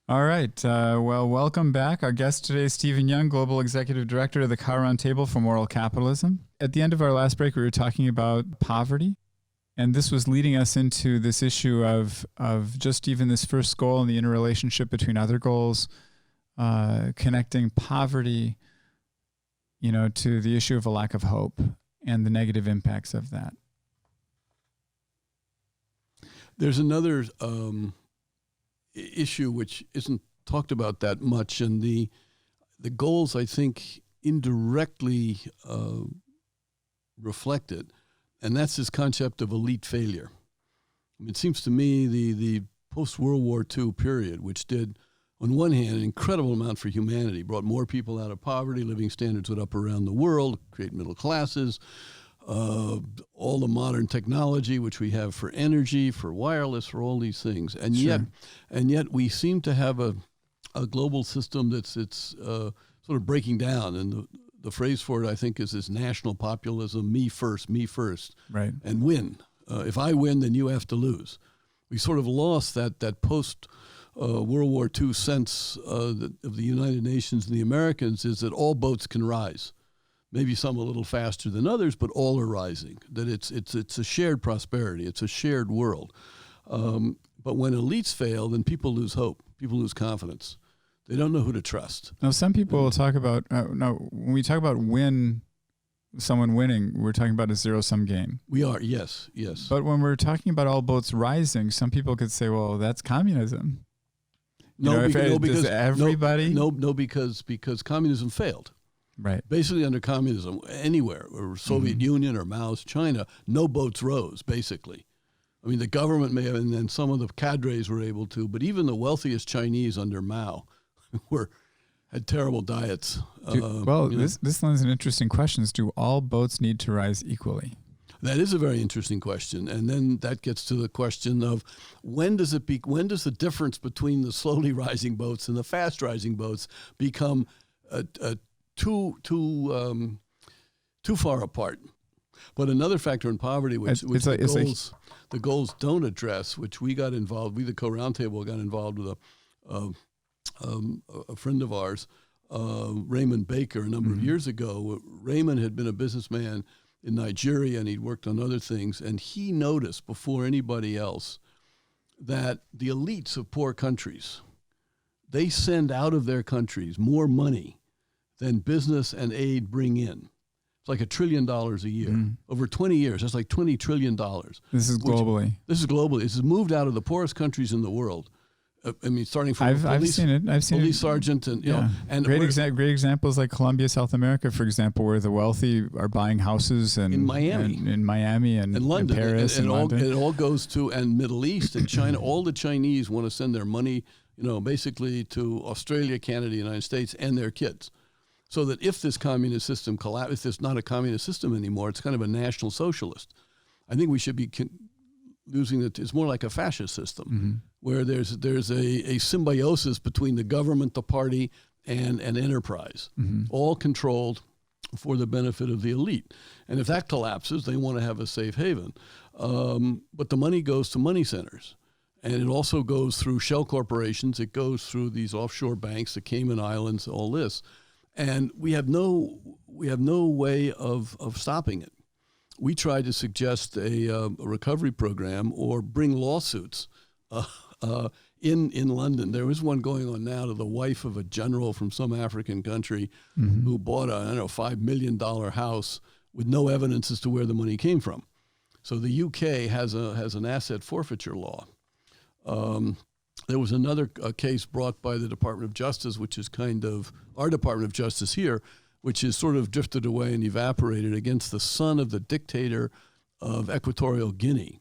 All right. Well, welcome back. Our guest today is Stephen Young, Global Executive Director of the Caux Roundtable for Moral Capitalism. At the end of our last break, we were talking about poverty, and this was leading us into this issue of just even this first goal and the interrelationship between other goals, connecting poverty, to the issue of a lack of hope and the negative impacts of that. There's another issue which isn't talked about that much, and the goals, I think, indirectly reflect it, and that's this concept of elite failure. It seems to me the post-World War II period, which did, on one hand, an incredible amount for humanity, brought more people out of poverty, living standards went up around the world, create middle classes, all the modern technology which we have for energy, for wireless, for all these things, and yet we seem to have a global system that's sort of breaking down. And the phrase for it, I think, is this national populism: me first, right, and win. If I win, then you have to lose. We sort of lost that post World War II sense of the United Nations and the Americans, is that all boats can rise. Maybe some a little faster than others, but all are rising. That it's a shared prosperity. It's a shared world. But when elites fail, then people lose hope. People lose confidence. They don't know who to trust. Now, some people will talk about, when we talk about someone winning, we're talking about a zero-sum game. We are, yes. But when we're talking about all boats rising, some people could say, well, that's communism. Because everybody? No, because communism failed. Right. Basically, under communism, anywhere, or Soviet Union or Mao's China, no boats rose, basically. I mean, the government may have, and then some of the cadres were able to, but even the wealthiest Chinese under Mao had terrible diets. This lends an interesting question. Do all boats need to rise equally? That is a very interesting question. And then that gets to the question of when does the difference between the slowly rising boats and the fast rising boats become too far apart? But another factor in poverty, which the goals don't address, which we got involved, the Caux Roundtable got involved with a friend of ours, Raymond Baker, a number of years ago. Raymond had been a businessman in Nigeria, and he'd worked on other things, and he noticed before anybody else that the elites of poor countries, they send out of their countries more money than business and aid bring in. It's like $1 trillion a year. Over 20 years, that's like $20 trillion. This is globally. This is moved out of the poorest countries in the world. I mean, starting from I've seen it. Police sergeant, and great examples like Colombia, South America, for example, where the wealthy are buying houses in Miami and London, and Paris and London. It all goes to and Middle East and China. All the Chinese want to send their money, basically to Australia, Canada, United States, and their kids. So that if this communist system collapses, if it's not a communist system anymore, it's kind of a national socialist. I think we should be using it. It's more like a fascist system, where there's a symbiosis between the government, the party, and enterprise, all controlled for the benefit of the elite. And if that collapses, they want to have a safe haven. But the money goes to money centers. And it also goes through shell corporations. It goes through these offshore banks, the Cayman Islands, all this. And we have no way of stopping it. We tried to suggest a recovery program or bring lawsuits in London. There is one going on now to the wife of a general from some African country who bought a $5 million house with no evidence as to where the money came from. So the UK has an asset forfeiture law. There was another case brought by the Department of Justice, which is kind of our Department of Justice here, which is sort of drifted away and evaporated, against the son of the dictator of Equatorial Guinea,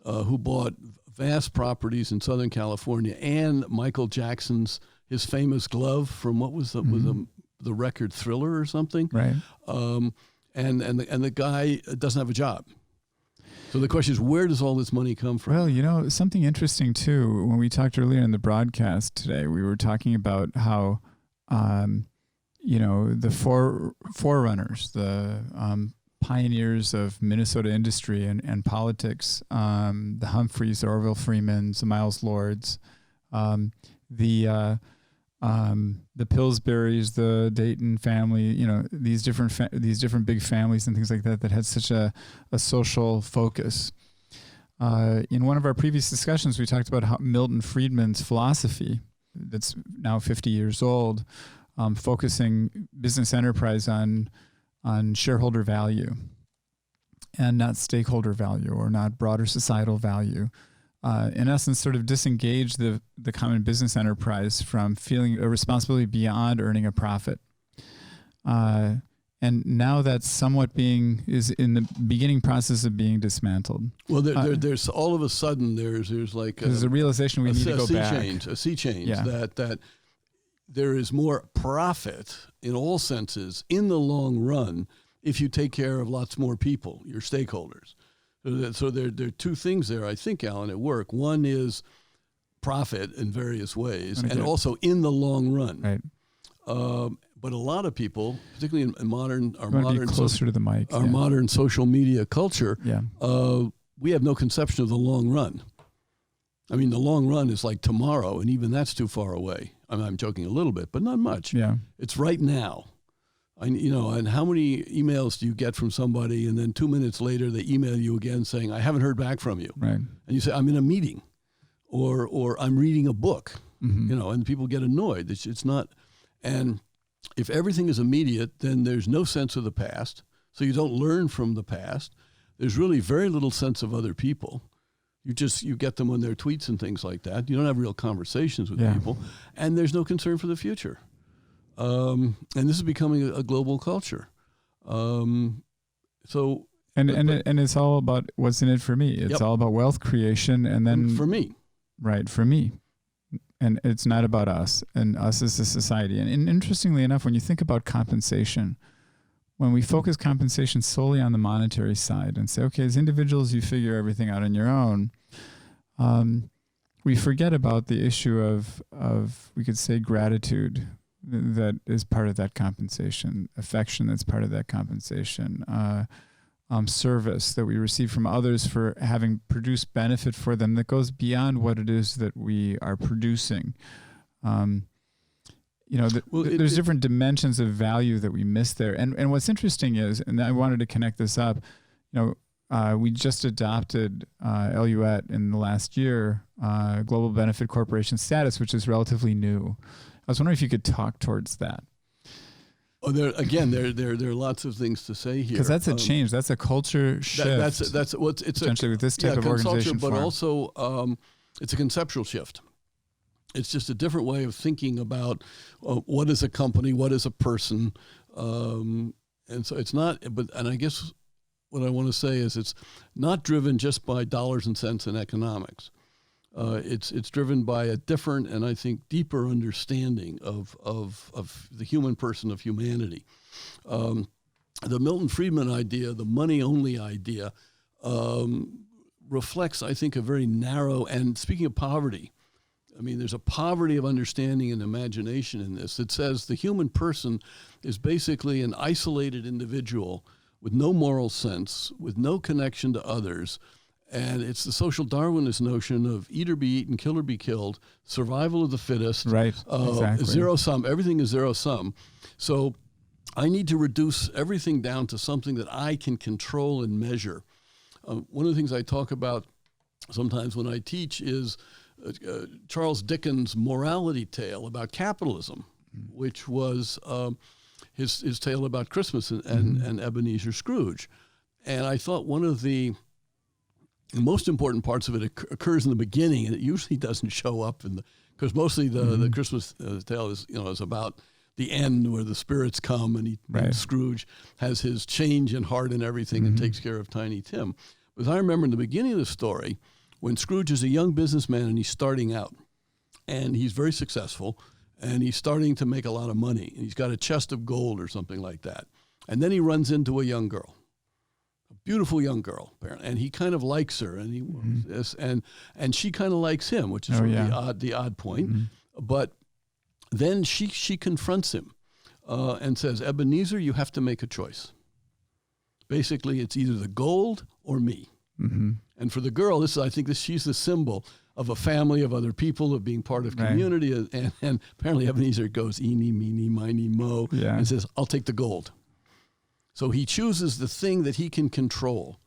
who bought vast properties in Southern California, and Michael Jackson's, his famous glove from what was the record Thriller or something, right? And the guy doesn't have a job. So the question is, where does all this money come from? Well, something interesting too. When we talked earlier in the broadcast today, we were talking about how, the forerunners, the pioneers of Minnesota industry and politics, the Humphreys, the Orville Freemans, the Miles Lords, the Pillsburys, the Dayton family, these different big families and things like that had such a social focus. In one of our previous discussions, we talked about how Milton Friedman's philosophy, that's now 50 years old, focusing business enterprise on shareholder value and not stakeholder value or not broader societal value. In essence, sort of disengage the common business enterprise from feeling a responsibility beyond earning a profit. And now that's somewhat is in the beginning process of being dismantled. Well, there's all of a sudden there's like there's a realization we need to go back. A sea change that there is more profit in all senses in the long run if you take care of lots more people, your stakeholders. So there are two things there, I think, Alan, at work. One is profit in various ways, and also in the long run. Right. But a lot of people, particularly in modern social media culture, we have no conception of the long run. I mean, the long run is like tomorrow, and even that's too far away. I'm joking a little bit, but not much. Yeah. It's right now. And how many emails do you get from somebody, and then 2 minutes later they email you again saying, I haven't heard back from you. Right. And you say, I'm in a meeting, or I'm reading a book, and people get annoyed. It's not, and if everything is immediate, then there's no sense of the past. So you don't learn from the past. There's really very little sense of other people. You get them on their tweets and things like that. You don't have real conversations with people, and there's no concern for the future. And this is becoming a global culture. And it's all about what's in it for me. It's all about wealth creation, and then for me, right? For me, and it's not about us and us as a society. And interestingly enough, when you think about compensation, when we focus compensation solely on the monetary side and say, okay, as individuals, you figure everything out on your own, we forget about the issue of we could say gratitude that is part of that compensation, affection that's part of that compensation, service that we receive from others for having produced benefit for them that goes beyond what it is that we are producing. There's different dimensions of value that we miss there. And what's interesting is, and I wanted to connect this up, we just adopted Elluette in the last year, Global Benefit Corporation status, which is relatively new. I was wondering if you could talk towards that. Oh, there are lots of things to say here. Because that's a change. That's a culture shift. That's what it's essentially with this type of organization. But also, it's a conceptual shift. It's just a different way of thinking about what is a company, what is a person, and so it's not. And I guess what I want to say is it's not driven just by dollars and cents in economics. It's driven by a different and I think deeper understanding of the human person, of humanity. The Milton Friedman idea, the money-only idea, reflects, I think, a very narrow, and speaking of poverty, I mean, there's a poverty of understanding and imagination in this. It says the human person is basically an isolated individual with no moral sense, with no connection to others. And it's the social Darwinist notion of eat or be eaten, kill or be killed, survival of the fittest. Right, exactly. Zero sum. Everything is zero sum. So I need to reduce everything down to something that I can control and measure. One of the things I talk about sometimes when I teach is Charles Dickens' morality tale about capitalism, which was his tale about Christmas and Ebenezer Scrooge. And I thought one of the most important parts of it occurs in the beginning, and it usually doesn't show up because mostly the Christmas tale is about the end where the spirits come and and Scrooge has his change in heart and everything and takes care of Tiny Tim. But I remember in the beginning of the story when Scrooge is a young businessman and he's starting out and he's very successful and he's starting to make a lot of money and he's got a chest of gold or something like that. And then he runs into a young girl. Beautiful young girl, and he kind of likes her, and and she kind of likes him, which is the odd point. But then she confronts him and says, "Ebenezer, you have to make a choice. Basically, it's either the gold or me." And for the girl, I think she's the symbol of a family, of other people, of being part of community. And apparently Ebenezer goes, eeny, meeny, miny, mo, and says, I'll take the gold. So he chooses the thing that he can control,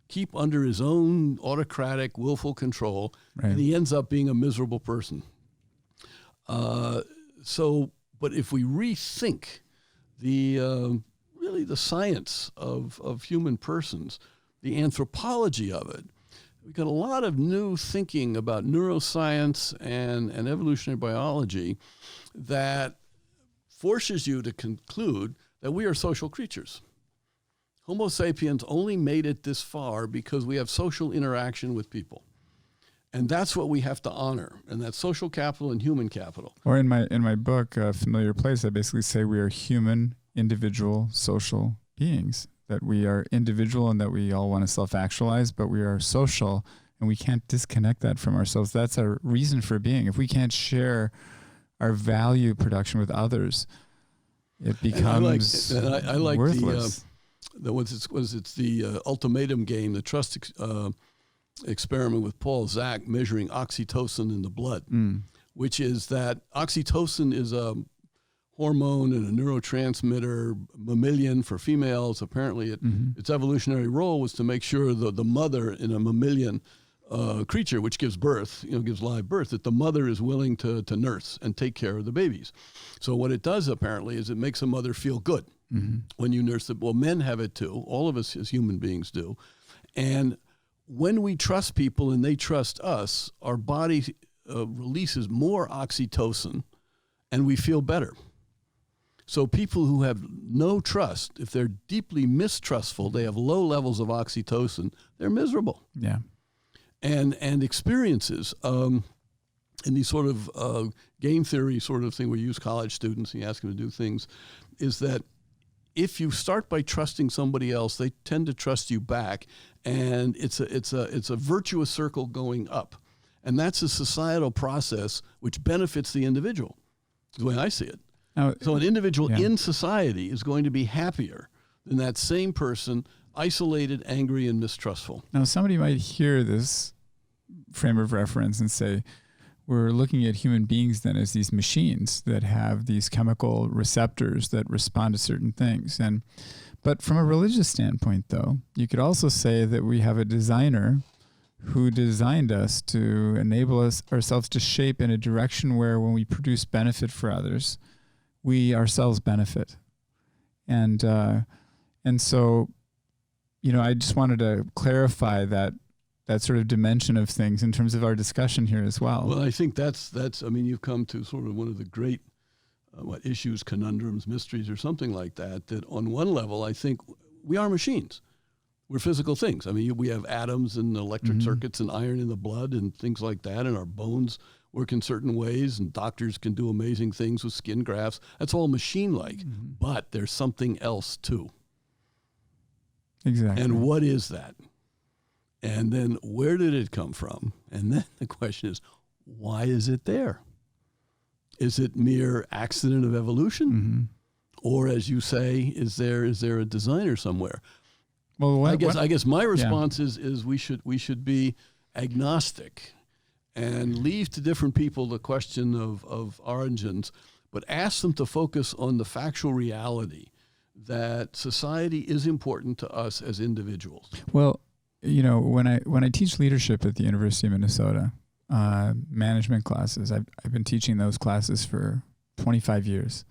keep under his own autocratic, willful control, and he ends up being a miserable person. But if we rethink really the science of human persons, the anthropology of it, we've got a lot of new thinking about neuroscience and evolutionary biology that forces you to conclude that we are social creatures. Homo sapiens only made it this far because we have social interaction with people. And that's what we have to honor, and that's social capital and human capital. Or in my book, Familiar Place, I basically say we are human, individual, social beings, that we are individual and that we all want to self-actualize, but we are social, and we can't disconnect that from ourselves. That's our reason for being. If we can't share our value production with others, it becomes I like worthless. The ultimatum game, the trust experiment with Paul Zak measuring oxytocin in the blood, which is that oxytocin is a hormone and a neurotransmitter, mammalian for females. Apparently its evolutionary role was to make sure the mother in a mammalian creature, which gives birth, gives live birth, that the mother is willing to nurse and take care of the babies. So what it does apparently is it makes a mother feel good when you nurse them. Well, men have it too. All of us as human beings do. And when we trust people and they trust us, our body releases more oxytocin and we feel better. So people who have no trust, if they're deeply mistrustful, they have low levels of oxytocin, they're miserable. Yeah. And experiences in these sort of game theory sort of thing where you use college students and you ask them to do things, is that if you start by trusting somebody else, they tend to trust you back, and it's a virtuous circle going up, and that's a societal process which benefits the individual. The way I see it. Now, so an individual in society is going to be happier than that same person, isolated, angry, and mistrustful. Now, somebody might hear this frame of reference and say, we're looking at human beings then as these machines that have these chemical receptors that respond to certain things. But from a religious standpoint, though, you could also say that we have a designer who designed us to enable ourselves to shape in a direction where when we produce benefit for others, we ourselves benefit. And so, I just wanted to clarify that sort of dimension of things in terms of our discussion here as well. Well, I think that's you've come to sort of one of the great issues, conundrums, mysteries, or something like that, that on one level, I think we are machines. We're physical things. I mean, we have atoms and electric circuits and iron in the blood and things like that, and our bones work in certain ways, and doctors can do amazing things with skin grafts. That's all machine-like, but there's something else too. Exactly. And what is that? And then where did it come from? And then the question is, why is it there? Is it mere accident of evolution? Or, as you say, is there a designer somewhere? Well, I guess my response is we should be agnostic and leave to different people the question of origins, but ask them to focus on the factual reality that society is important to us as individuals. Well, when I teach leadership at the University of Minnesota, management classes, I've been teaching those classes for 25 years.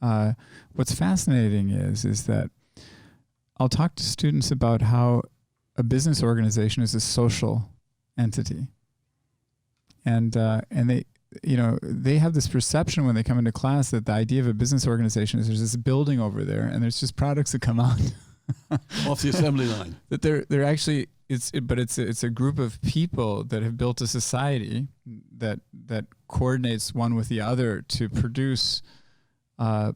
What's fascinating is that I'll talk to students about how a business organization is a social entity, and they have this perception when they come into class that the idea of a business organization is there's this building over there and there's just products that come out off the assembly line. That they're actually it's a group of people that have built a society that coordinates one with the other to produce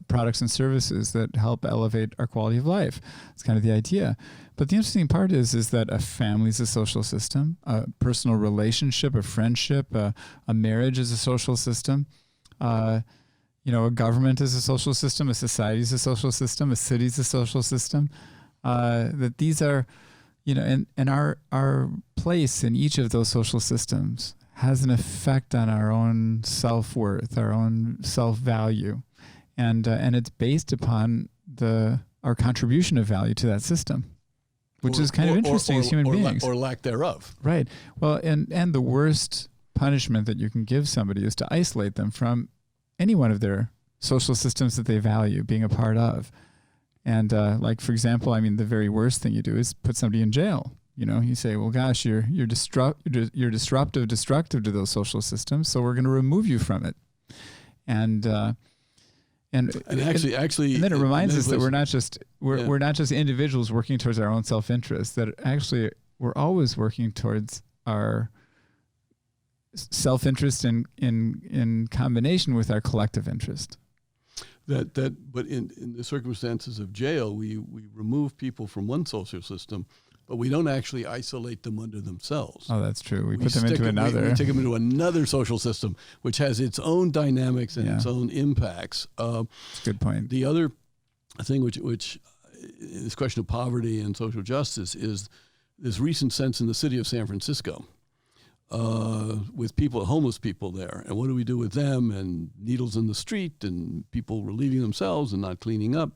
products and services that help elevate our quality of life. It's kind of the idea. But the interesting part is that a family is a social system, a personal relationship, a friendship, a marriage is a social system. A government is a social system, a society is a social system, a city is a social system. That these are, and our place in each of those social systems has an effect on our own self-worth, our own self-value. And it's based upon our contribution of value to that system, which is kind of interesting as human beings. Or lack thereof. Right. Well, and the worst punishment that you can give somebody is to isolate them from any one of their social systems that they value being a part of. And like, for example, I mean, the very worst thing you do is put somebody in jail. You know, you say, well, gosh, you're disruptive to those social systems, so we're going to remove you from it. And actually, and then it reminds us that we're not just individuals working towards our own self-interest. That actually we're always working towards our self-interest in combination with our collective interest. But in the circumstances of jail, we remove people from one social system, but we don't actually isolate them under themselves. Oh, that's true. We put them into another. We take them into another social system, which has its own dynamics and its own impacts. That's a good point. The other thing, which this question of poverty and social justice, is this recent sense in the city of San Francisco with homeless people there. And what do we do with them? And needles in the street and people relieving themselves and not cleaning up.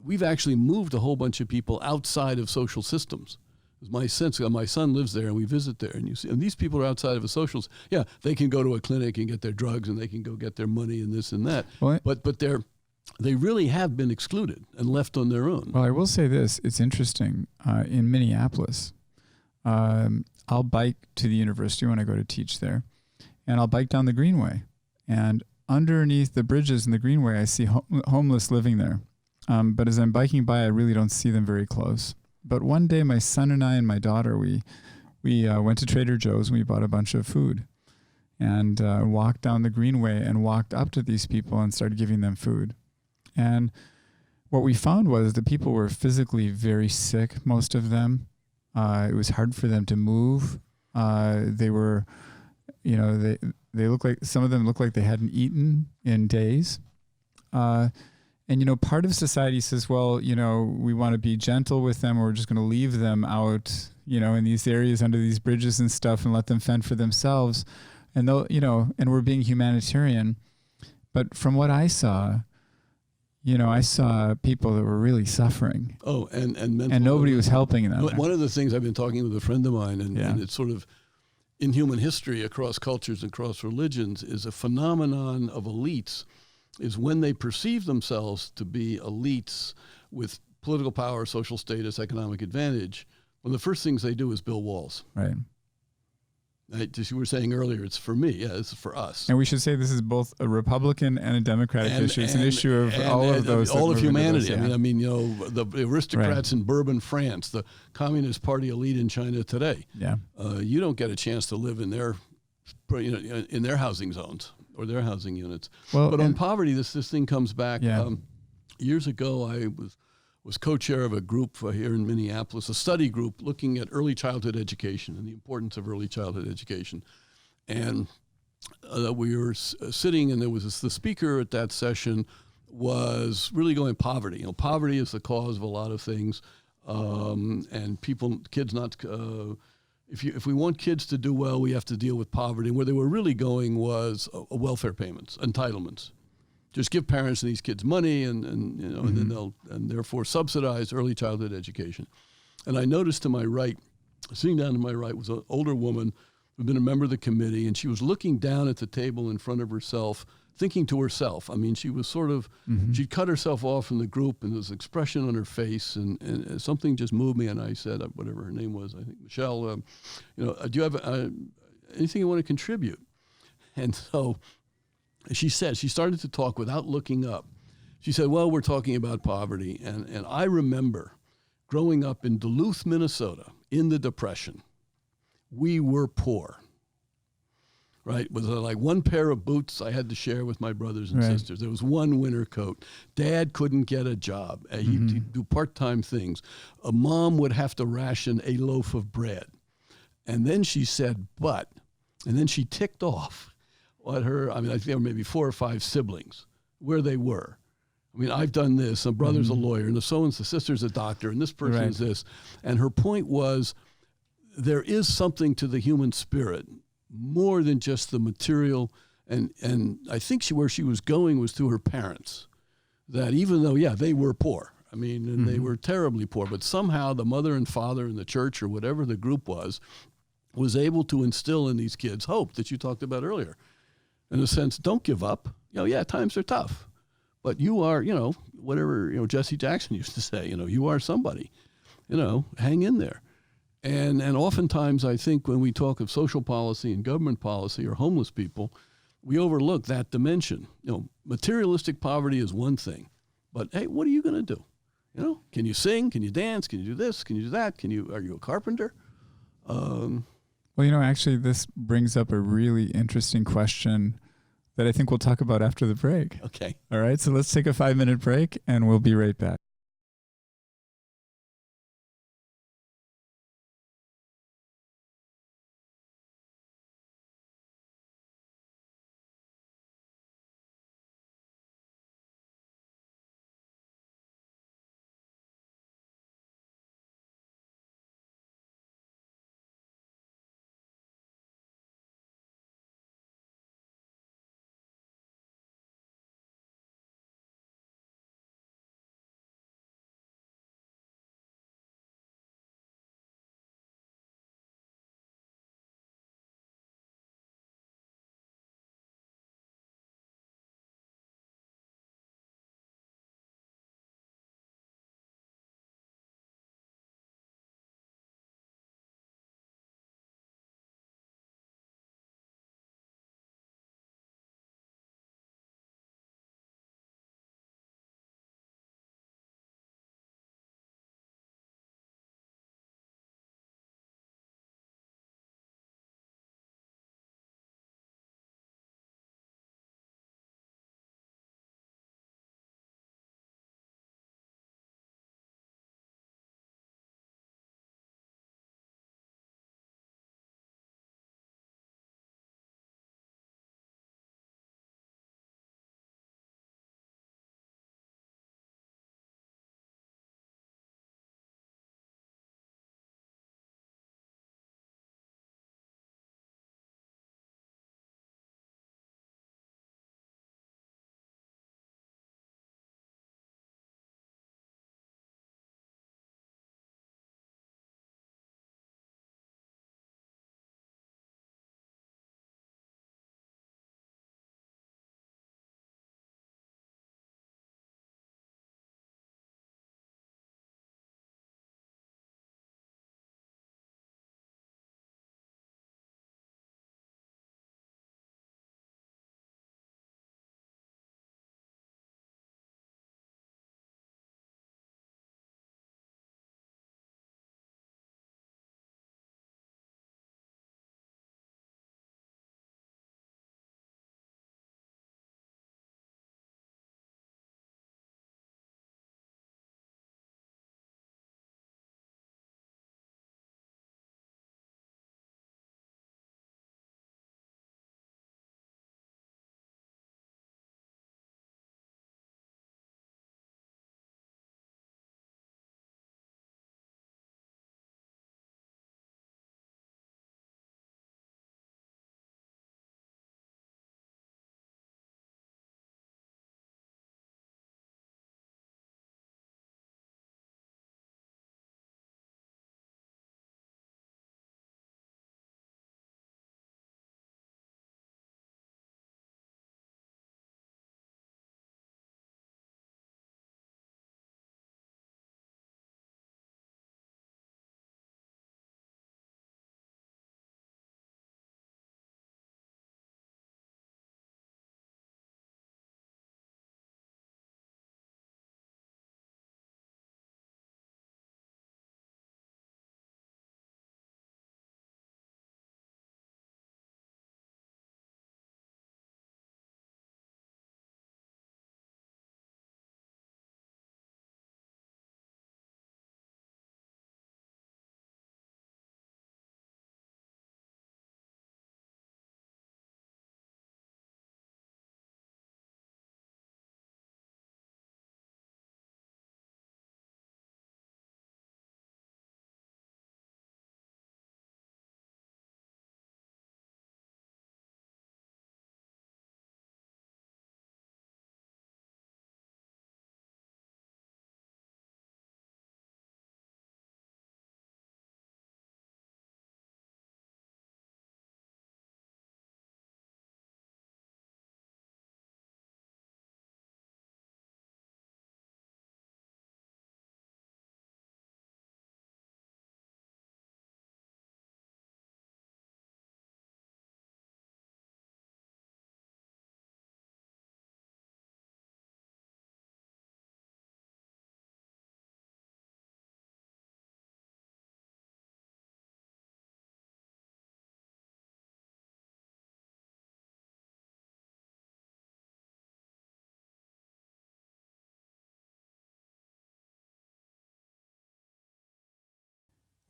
We've actually moved a whole bunch of people outside of social systems. It's my sense. My son lives there, and we visit there, and you see, and these people are outside of a social. Yeah, they can go to a clinic and get their drugs, and they can go get their money and this and that. Well, but they really have been excluded and left on their own. Well, I will say this: it's interesting. In Minneapolis, I'll bike to the university when I go to teach there, and I'll bike down the Greenway, and underneath the bridges in the Greenway, I see homeless living there. But as I'm biking by, I really don't see them very close. But one day, my son and I and my daughter, we went to Trader Joe's and we bought a bunch of food and walked down the Greenway and walked up to these people and started giving them food. And what we found was the people were physically very sick, most of them. It was hard for them to move. They were, they look like, some of them looked like they hadn't eaten in days. And, part of society says, well, we want to be gentle with them, or we're just going to leave them out, in these areas under these bridges and stuff and let them fend for themselves. And they'll, and we're being humanitarian. But from what I saw, I saw people that were really suffering. Oh, and nobody was helping them. One of the things I've been talking with a friend of mine, and it's sort of in human history across cultures and across religions, is a phenomenon of elites. Is when they perceive themselves to be elites with political power, social status, economic advantage, one of the first things they do is build walls. Right. As you were saying earlier, it's for me. Yeah, this is for us. And we should say this is both a Republican and a Democratic issue. It's an issue of all of those. All of humanity. I mean, the aristocrats in Bourbon, France, the Communist Party elite in China today. Yeah. You don't get a chance to live in their housing zones or their housing units. But on poverty, this thing comes back. Yeah. Years ago, I was co-chair of a group here in Minneapolis, a study group looking at early childhood education and the importance of early childhood education. And we were sitting, and there was the speaker at that session was really going poverty. Poverty is the cause of a lot of things, and kids not. If we want kids to do well, we have to deal with poverty. And where they were really going was welfare payments, entitlements. Just give parents and these kids money, and then and therefore subsidize early childhood education. And I noticed to my right, sitting down to my right, was an older woman who'd been a member of the committee, and she was looking down at the table in front of herself, thinking to herself. I mean, she was sort of, she'd cut herself off from the group, and there was an expression on her face, and something just moved me, and I said, whatever her name was, I think, Michelle, do you have anything you want to contribute? And so she started to talk without looking up. She said, well, we're talking about poverty, and I remember growing up in Duluth, Minnesota, in the Depression. We were poor. Right, was like one pair of boots I had to share with my brothers and sisters. There was one winter coat. Dad couldn't get a job. He'd do part-time things. A mom would have to ration a loaf of bread. And then she said, and then she ticked off what I think there were maybe 4 or 5 siblings, where they were. I mean, I've done this. My brother's a lawyer, and the sister's a doctor, and this person is this. And her point was, there is something to the human spirit more than just the material. And I think where she was going was through her parents, that even though, yeah, they were poor. I mean, and they were terribly poor, but somehow the mother and father in the church or whatever the group was able to instill in these kids hope that you talked about earlier. In a sense, don't give up. Yeah, times are tough, but you are, whatever, Jesse Jackson used to say, you are somebody, hang in there. And oftentimes I think when we talk of social policy and government policy or homeless people, we overlook that dimension. Materialistic poverty is one thing, but hey, what are you going to do? Can you sing? Can you dance? Can you do this? Can you do that? Are you a carpenter? Well, actually, this brings up a really interesting question that I think we'll talk about after the break. Okay. All right. So let's take a 5-minute break and we'll be right back.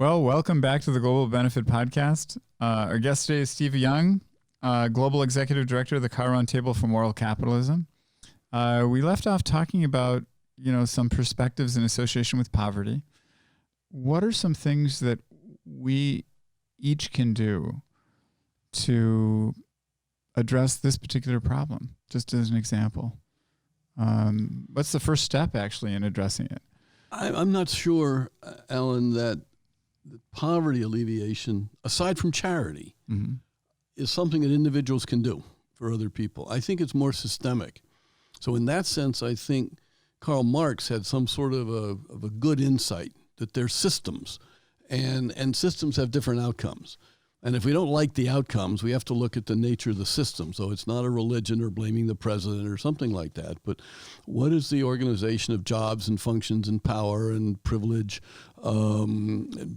Well, welcome back to the Global Benefit Podcast. Our guest today is Steve Young, Global Executive Director of the Caux Roundtable for Moral Capitalism. We left off talking about, some perspectives in association with poverty. What are some things that we each can do to address this particular problem, just as an example? What's the first step, actually, in addressing it? I'm not sure, Alan, that poverty alleviation, aside from charity, is something that individuals can do for other people. I think it's more systemic. So in that sense, I think Karl Marx had some sort of a good insight that there's systems, and systems have different outcomes. And if we don't like the outcomes, we have to look at the nature of the system. So it's not a religion or blaming the president or something like that, but what is the organization of jobs and functions and power and privilege,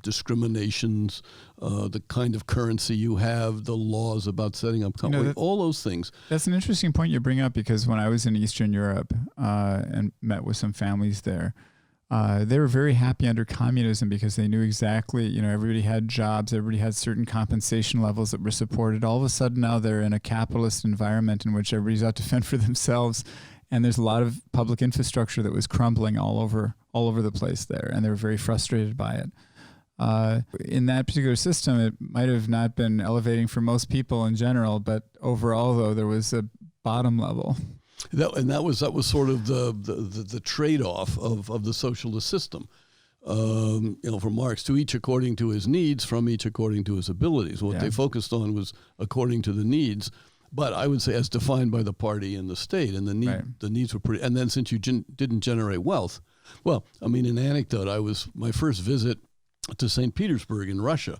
discriminations, the kind of currency you have, the laws about setting up companies, all those things. That's an interesting point you bring up, because when I was in Eastern Europe and met with some families there, they were very happy under communism because they knew exactly, everybody had jobs, everybody had certain compensation levels that were supported. All of a sudden now they're in a capitalist environment in which everybody's out to fend for themselves, and there's a lot of public infrastructure that was crumbling all over the place there, and they were very frustrated by it. In that particular system, it might have not been elevating for most people in general, but overall, though, there was a bottom level. That was sort of the trade-off of the socialist system. For Marx, to each according to his needs, from each according to his abilities. What they focused on was according to the needs, but I would say as defined by the party and the state, and the needs were pretty. And then since you didn't generate wealth, well, an anecdote. My first visit to St. Petersburg in Russia,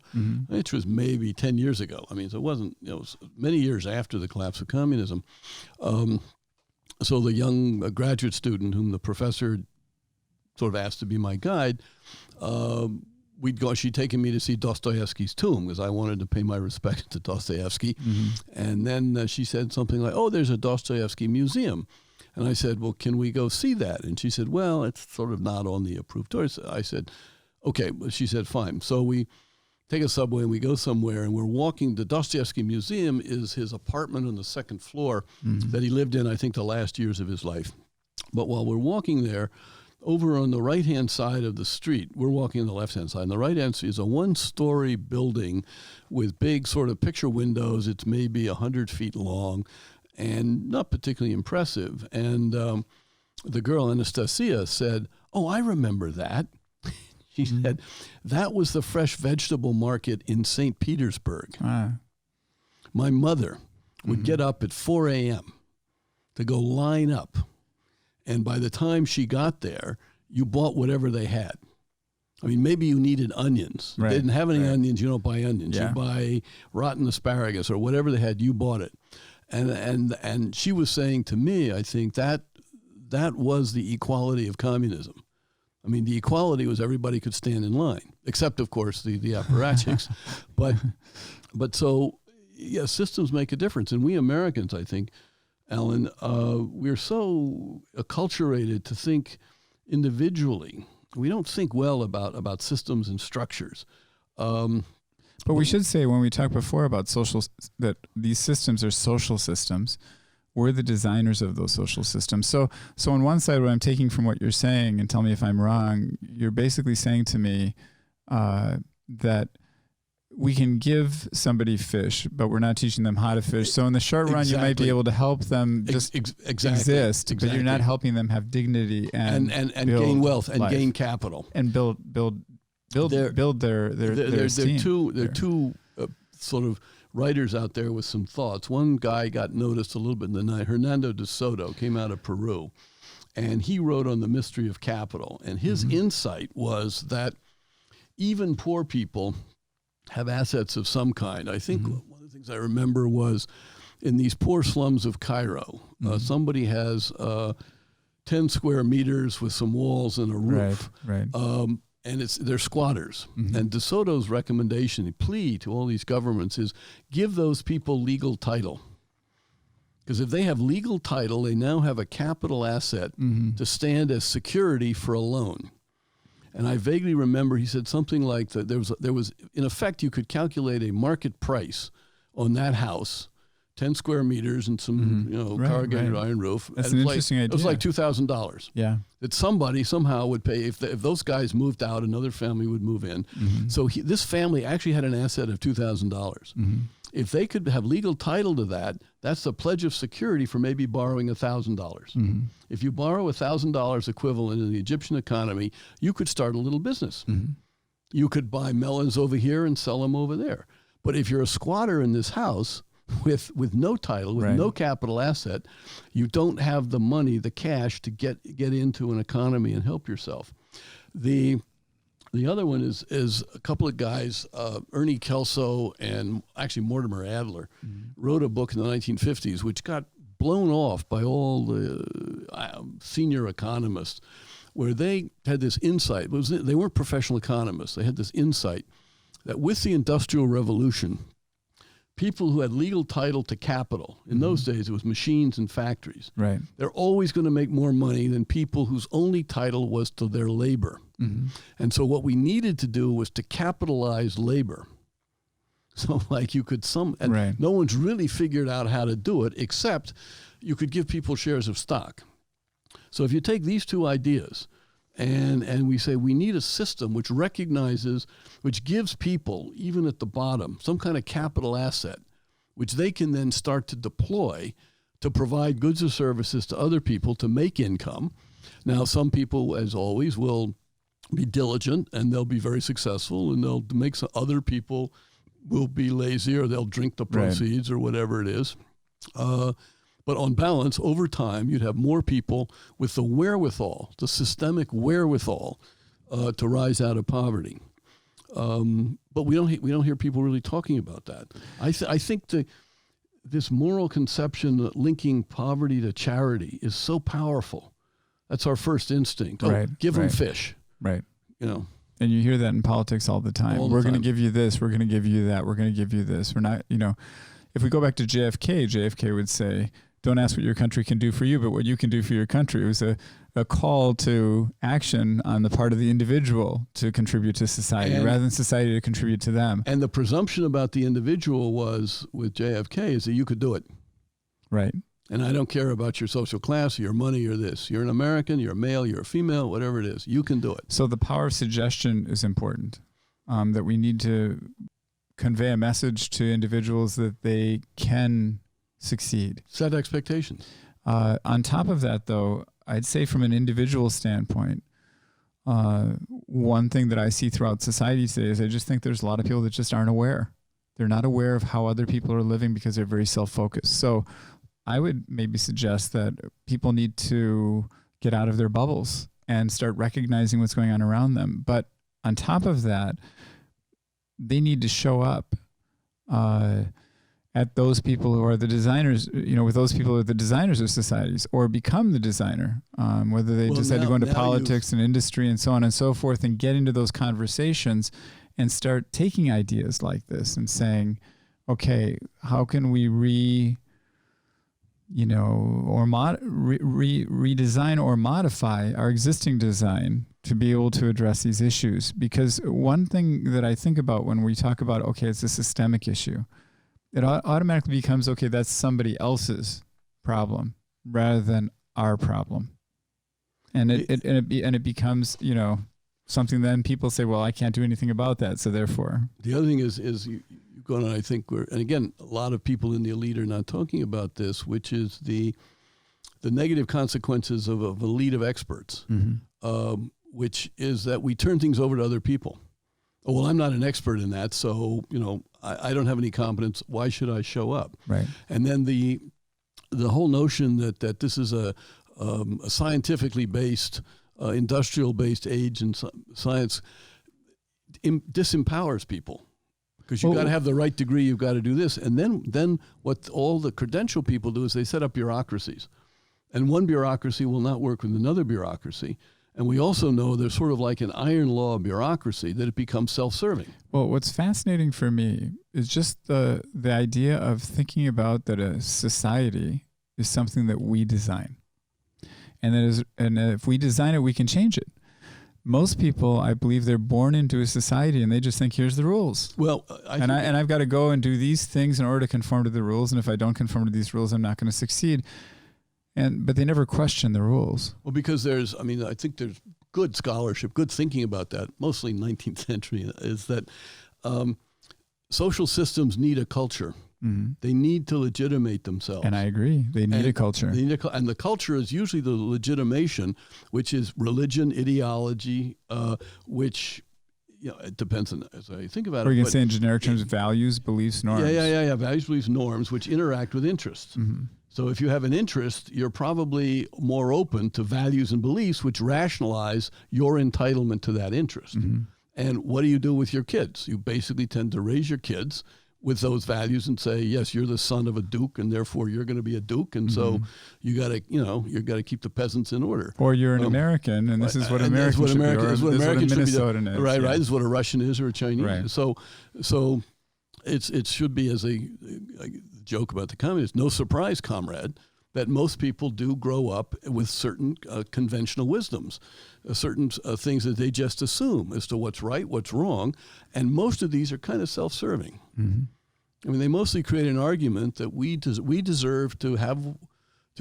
which was maybe 10 years ago. So it wasn't. It was many years after the collapse of communism. So the young graduate student whom the professor sort of asked to be my guide, she'd taken me to see Dostoevsky's tomb because I wanted to pay my respect to Dostoevsky. And then she said something like, "Oh, there's a Dostoevsky museum." And I said, "Well, can we go see that?" And she said, "Well, it's sort of not on the approved tour." I said, "Okay." She said, "Fine." So we take a subway and we go somewhere, and we're walking. The Dostoevsky Museum is his apartment on the second floor that he lived in, I think, the last years of his life. But while we're walking there, over on the right-hand side of the street, we're walking on the left-hand side. On the right-hand side is a one-story building with big sort of picture windows. It's maybe 100 feet long and not particularly impressive. And the girl, Anastasia, said, "Oh, I remember that." She said, "That was the fresh vegetable market in St. Petersburg." My mother would get up at 4 a.m. to go line up. And by the time she got there, you bought whatever they had. Maybe you needed onions. They didn't have any onions. You don't buy onions. You buy rotten asparagus or whatever they had. You bought it. And she was saying to me, I think that was the equality of communism. The equality was everybody could stand in line, except, of course, the apparatchiks. but so, yeah, systems make a difference. And we Americans, I think, Alan, we're so acculturated to think individually. We don't think well about systems and structures. But we should say, when we talked before about that these systems are social systems, we're the designers of those social systems. So on one side, what I'm taking from what you're saying, and tell me if I'm wrong, you're basically saying to me that we can give somebody fish, but we're not teaching them how to fish. So in the short run, you might be able to help them just exist, but you're not helping them have dignity and gain wealth and gain capital and build their esteem. There are two sort of writers out there with some thoughts. One guy got noticed a little bit in the night. Hernando de Soto came out of Peru, and he wrote on the mystery of capital. And his insight was that even poor people have assets of some kind. I think one of the things I remember was in these poor slums of Cairo, somebody has 10 square meters with some walls and a roof. And they're squatters. And De Soto's recommendation, plea to all these governments is give those people legal title. Because if they have legal title, they now have a capital asset to stand as security for a loan. And I vaguely remember he said something like that there was in effect, you could calculate a market price on that house, 10 square meters and some corrugated iron roof. That's an interesting idea. It was like $2,000. Yeah. That somebody somehow would pay. If those guys moved out, another family would move in. Mm-hmm. So this family actually had an asset of $2,000. Mm-hmm. If they could have legal title to that, that's a pledge of security for maybe borrowing $1,000. Mm-hmm. If you borrow $1,000 equivalent in the Egyptian economy, you could start a little business. Mm-hmm. You could buy melons over here and sell them over there. But if you're a squatter in this house with no title, with no capital asset, you don't have the money, the cash to get into an economy and help yourself. The other one is a couple of guys, Ernie Kelso and actually Mortimer Adler, wrote a book in the 1950s, which got blown off by all the senior economists, where they had this insight. They weren't professional economists. They had this insight that with the Industrial Revolution, people who had legal title to capital, in those days it was machines and factories, right, they're always going to make more money than people whose only title was to their labor. Mm-hmm. And so what we needed to do was to capitalize labor. So like you could no one's really figured out how to do it, except you could give people shares of stock. So if you take these two ideas and we say we need a system which recognizes, which gives people, even at the bottom, some kind of capital asset, which they can then start to deploy to provide goods or services to other people to make income. Now, some people, as always, will be diligent and they'll be very successful, and they'll make some other people will be lazy, or they'll drink the proceeds or whatever it is. But on balance, over time, you'd have more people with the wherewithal, the systemic wherewithal, to rise out of poverty. But we don't hear people really talking about that. I think this moral conception that linking poverty to charity is so powerful. That's our first instinct. Give them fish. Right. You know. And you hear that in politics all the time. We're going to give you this. We're going to give you that. We're going to give you this. We're not, if we go back to JFK would say, don't ask what your country can do for you, but what you can do for your country. It was a call to action on the part of the individual to contribute to society rather than society to contribute to them. And the presumption about the individual was, with JFK, is that you could do it. Right. And I don't care about your social class, or your money, or this. You're an American, you're a male, you're a female, whatever it is. You can do it. So the power of suggestion is important, that we need to convey a message to individuals that they can succeed. Set expectations. On top of that, though, I'd say from an individual standpoint, one thing that I see throughout society today is I just think there's a lot of people that just aren't aware. They're not aware of how other people are living because they're very self-focused. So I would maybe suggest that people need to get out of their bubbles and start recognizing what's going on around them. But on top of that, they need to show up at those people who are the designers, with those people who are the designers of societies, or become the designer, whether they decide to go into politics and industry and so on and so forth, and get into those conversations and start taking ideas like this and saying, okay, how can we redesign or modify our existing design to be able to address these issues? Because one thing that I think about when we talk about, okay, it's a systemic issue, it automatically becomes, okay, that's somebody else's problem rather than our problem. And it becomes, something then people say, well, I can't do anything about that. So therefore. The other thing is you've gone on, I think, and again, a lot of people in the elite are not talking about this, which is the negative consequences of a elite of experts, which is that we turn things over to other people. Oh, well, I'm not an expert in that, so, I don't have any competence. Why should I show up? Right. And then the whole notion that this is a scientifically based, industrial-based age in science disempowers people. Because you've got to have the right degree, you've got to do this. And then what all the credential people do is they set up bureaucracies. And one bureaucracy will not work with another bureaucracy. And we also know there's sort of like an iron law bureaucracy that it becomes self-serving. Well, what's fascinating for me is just the idea of thinking about that a society is something that we design. And if we design it, we can change it. most people, I believe, they're born into a society and they just think, here's the rules. Well, I've got to go and do these things in order to conform to the rules. And if I don't conform to these rules, I'm not going to succeed. But they never question the rules. Well, because I think there's good scholarship, good thinking about that, mostly 19th century, is that social systems need a culture. Mm-hmm. They need to legitimate themselves. And I agree. They need a culture. And the culture is usually the legitimation, which is religion, ideology, which, it depends on, as I think about it. Or you can say in generic terms, values, beliefs, norms. Yeah. Values, beliefs, norms, which interact with interests. Mm-hmm. So if you have an interest, you're probably more open to values and beliefs, which rationalize your entitlement to that interest. Mm-hmm. And what do you do with your kids? You basically tend to raise your kids with those values and say, yes, you're the son of a duke, and therefore you're going to be a duke, and so you got to keep the peasants in order. Or you're an American, and this is what American should be. This is what a Minnesotan is. Right. This is what a Russian is, or a Chinese. Right. So it should be, as a joke about the communists, no surprise, comrade, that most people do grow up with certain conventional wisdoms, certain things that they just assume as to what's right, what's wrong, and most of these are kind of self-serving. Mm-hmm. I mean, they mostly create an argument that we deserve to have,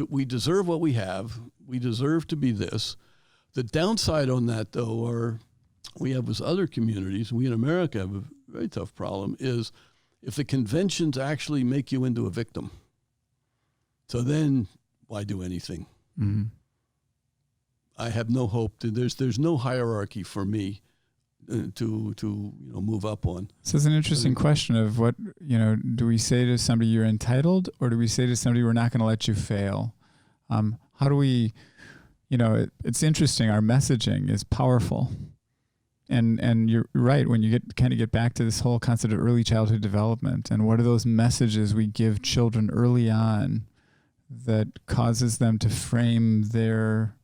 we deserve what we have, we deserve to be this. The downside on that, though, are we have with other communities, we in America have a very tough problem, is if the conventions actually make you into a victim. So then, why do anything? Mm-hmm. I have no hope. There's no hierarchy for me to move up on. So it's an interesting question of what, do we say to somebody you're entitled, or do we say to somebody we're not going to let you fail? How do we, it's interesting. Our messaging is powerful. And you're right, when you get back to this whole concept of early childhood development, and what are those messages we give children early on that causes them to frame their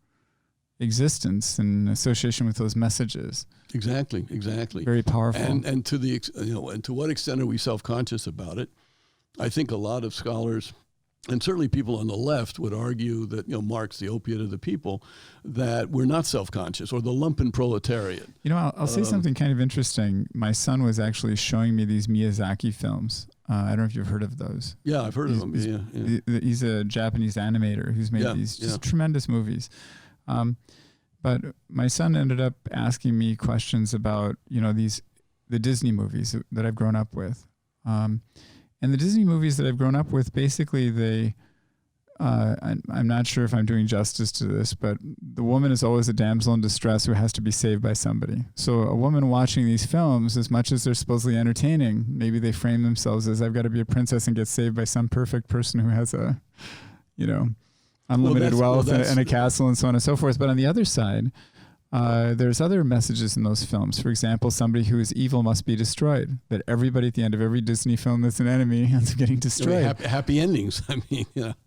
existence in association with those messages. Exactly. Very powerful. And to the and to what extent are we self-conscious about it? I think a lot of scholars, and certainly people on the left, would argue that Marx, the opiate of the people, that we're not self-conscious, or the lumpen proletariat. I'll say something kind of interesting. My son was actually showing me these Miyazaki films. I don't know if you've heard of those. Yeah, I've heard of them. He's a Japanese animator who's made these just tremendous movies. But my son ended up asking me questions about, the Disney movies that I've grown up with. And the Disney movies that I've grown up with, basically I'm not sure if I'm doing justice to this, but the woman is always a damsel in distress who has to be saved by somebody. So a woman watching these films, as much as they're supposedly entertaining, maybe they frame themselves as, I've got to be a princess and get saved by some perfect person who has a, unlimited wealth and a castle and so on and so forth. But on the other side, there's other messages in those films. For example, somebody who is evil must be destroyed. That everybody at the end of every Disney film that's an enemy ends up getting destroyed. Happy endings.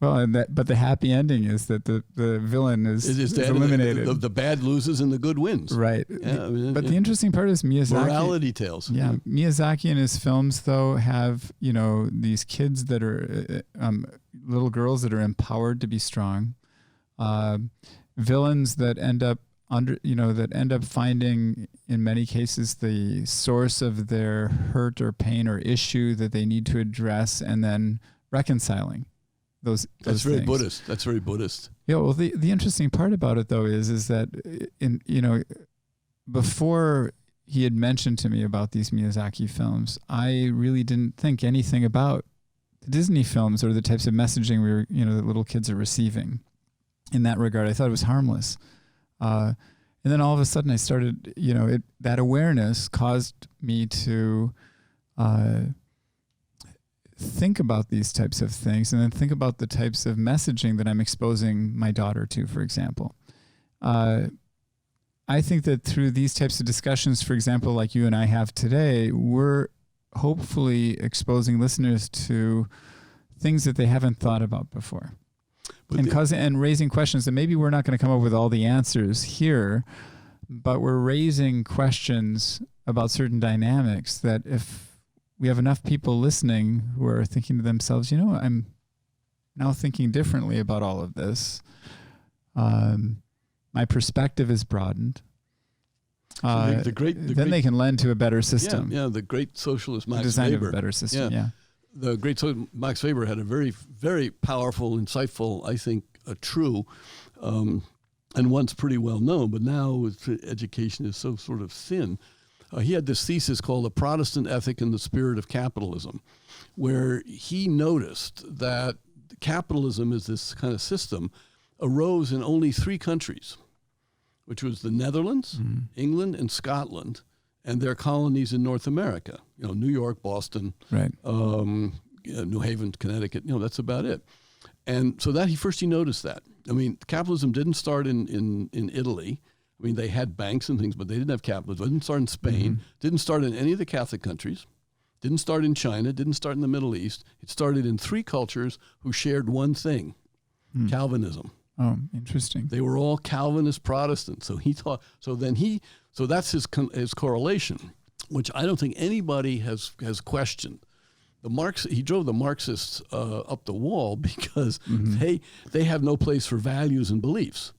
Well, but the happy ending is that the villain is eliminated. The bad loses and the good wins. Right. Yeah, but the interesting part is Miyazaki. Morality tales. Yeah. Miyazaki in his films, though, have these kids that are little girls that are empowered to be strong. Villains that end up finding, in many cases, the source of their hurt or pain or issue that they need to address, and then reconciling those That's very things. Buddhist. That's very Buddhist. Yeah. Well, the interesting part about it, though, is that before he had mentioned to me about these Miyazaki films, I really didn't think anything about the Disney films or the types of messaging that little kids are receiving. In that regard, I thought it was harmless. And then all of a sudden I started, that awareness caused me to think about these types of things, and then think about the types of messaging that I'm exposing my daughter to, for example. I think that through these types of discussions, for example, like you and I have today, we're hopefully exposing listeners to things that they haven't thought about before. And raising questions that maybe we're not going to come up with all the answers here, but we're raising questions about certain dynamics that if we have enough people listening who are thinking to themselves, I'm now thinking differently about all of this. My perspective is broadened. They can lend to a better system. Yeah, the great socialist Max design Weber. Of a better system, yeah. The great Max Weber had a very, very powerful, insightful, I think, true, and once pretty well known, but now education is so sort of thin. He had this thesis called The Protestant Ethic and the Spirit of Capitalism, where he noticed that capitalism is this kind of system arose in only 3 countries, which was the Netherlands, England, and Scotland, and their colonies in North America. New York, Boston, right. New Haven, Connecticut. That's about it. And so he noticed that. I mean, capitalism didn't start in Italy. I mean, they had banks and things, but they didn't have capitalism. It didn't start in Spain. Didn't start in any of the Catholic countries. Didn't start in China. Didn't start in the Middle East. It started in 3 cultures who shared one thing: Calvinism. Oh, interesting. They were all Calvinist Protestants. So he thought. So that's his correlation, which I don't think anybody has questioned. He drove the Marxists up the wall because they have no place for values and beliefs.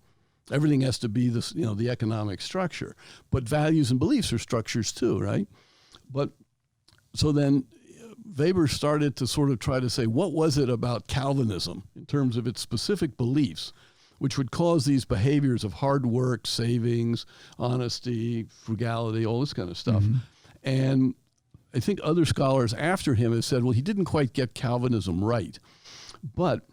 Everything has to be this, the economic structure. But values and beliefs are structures too, right? But so then Weber started to sort of try to say, what was it about Calvinism in terms of its specific beliefs, which would cause these behaviors of hard work, savings, honesty, frugality, all this kind of stuff. And I think other scholars after him have said, well, he didn't quite get Calvinism right. But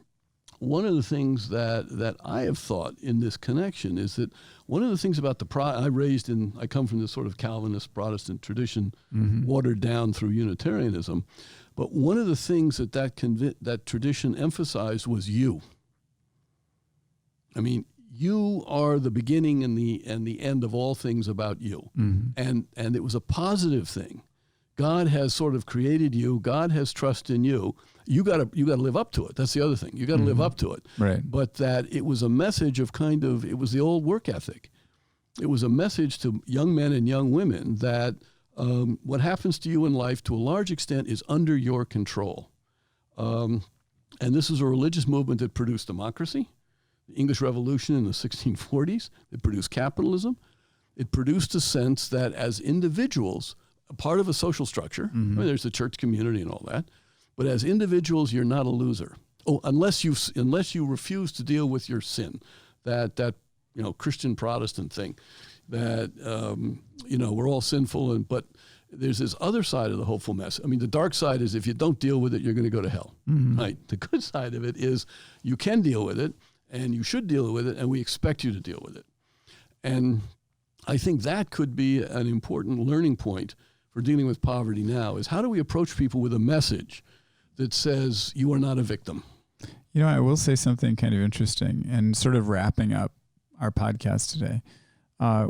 one of the things that I have thought in this connection is that one of the things about I come from this sort of Calvinist Protestant tradition, watered down through Unitarianism. But one of the things that tradition emphasized was you. I mean, you are the beginning and the end of all things about you. And it was a positive thing. God has sort of created you. God has trust in you. You got to live up to it. That's the other thing. You got to live up to it. Right. But that it was a message of it was the old work ethic. It was a message to young men and young women that what happens to you in life, to a large extent, is under your control. And this is a religious movement that produced democracy. The English Revolution in the 1640s. It produced capitalism. It produced a sense that as individuals, a part of a social structure. I mean, there's the church community and all that, but as individuals, you're not a loser. Oh, unless you refuse to deal with your sin, that Christian Protestant thing, that we're all sinful, but there's this other side of the hopeful mess. I mean, the dark side is if you don't deal with it, you're going to go to hell. Right? The good side of it is you can deal with it, and you should deal with it, and we expect you to deal with it. And I think that could be an important learning point for dealing with poverty now, is how do we approach people with a message that says you are not a victim? I will say something kind of interesting and sort of wrapping up our podcast today.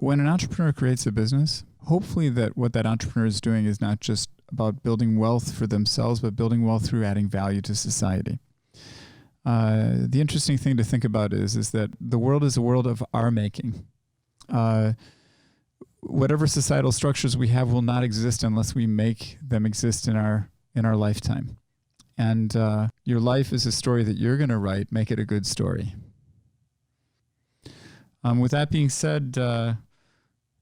When an entrepreneur creates a business, hopefully that what that entrepreneur is doing is not just about building wealth for themselves, but building wealth through adding value to society. The interesting thing to think about is that the world is a world of our making. Whatever societal structures we have will not exist unless we make them exist in our lifetime. And your life is a story that you're going to write. Make it a good story. With that being said,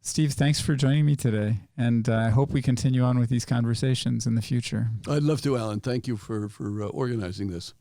Steve, thanks for joining me today. And I hope we continue on with these conversations in the future. I'd love to, Alan. Thank you for organizing this.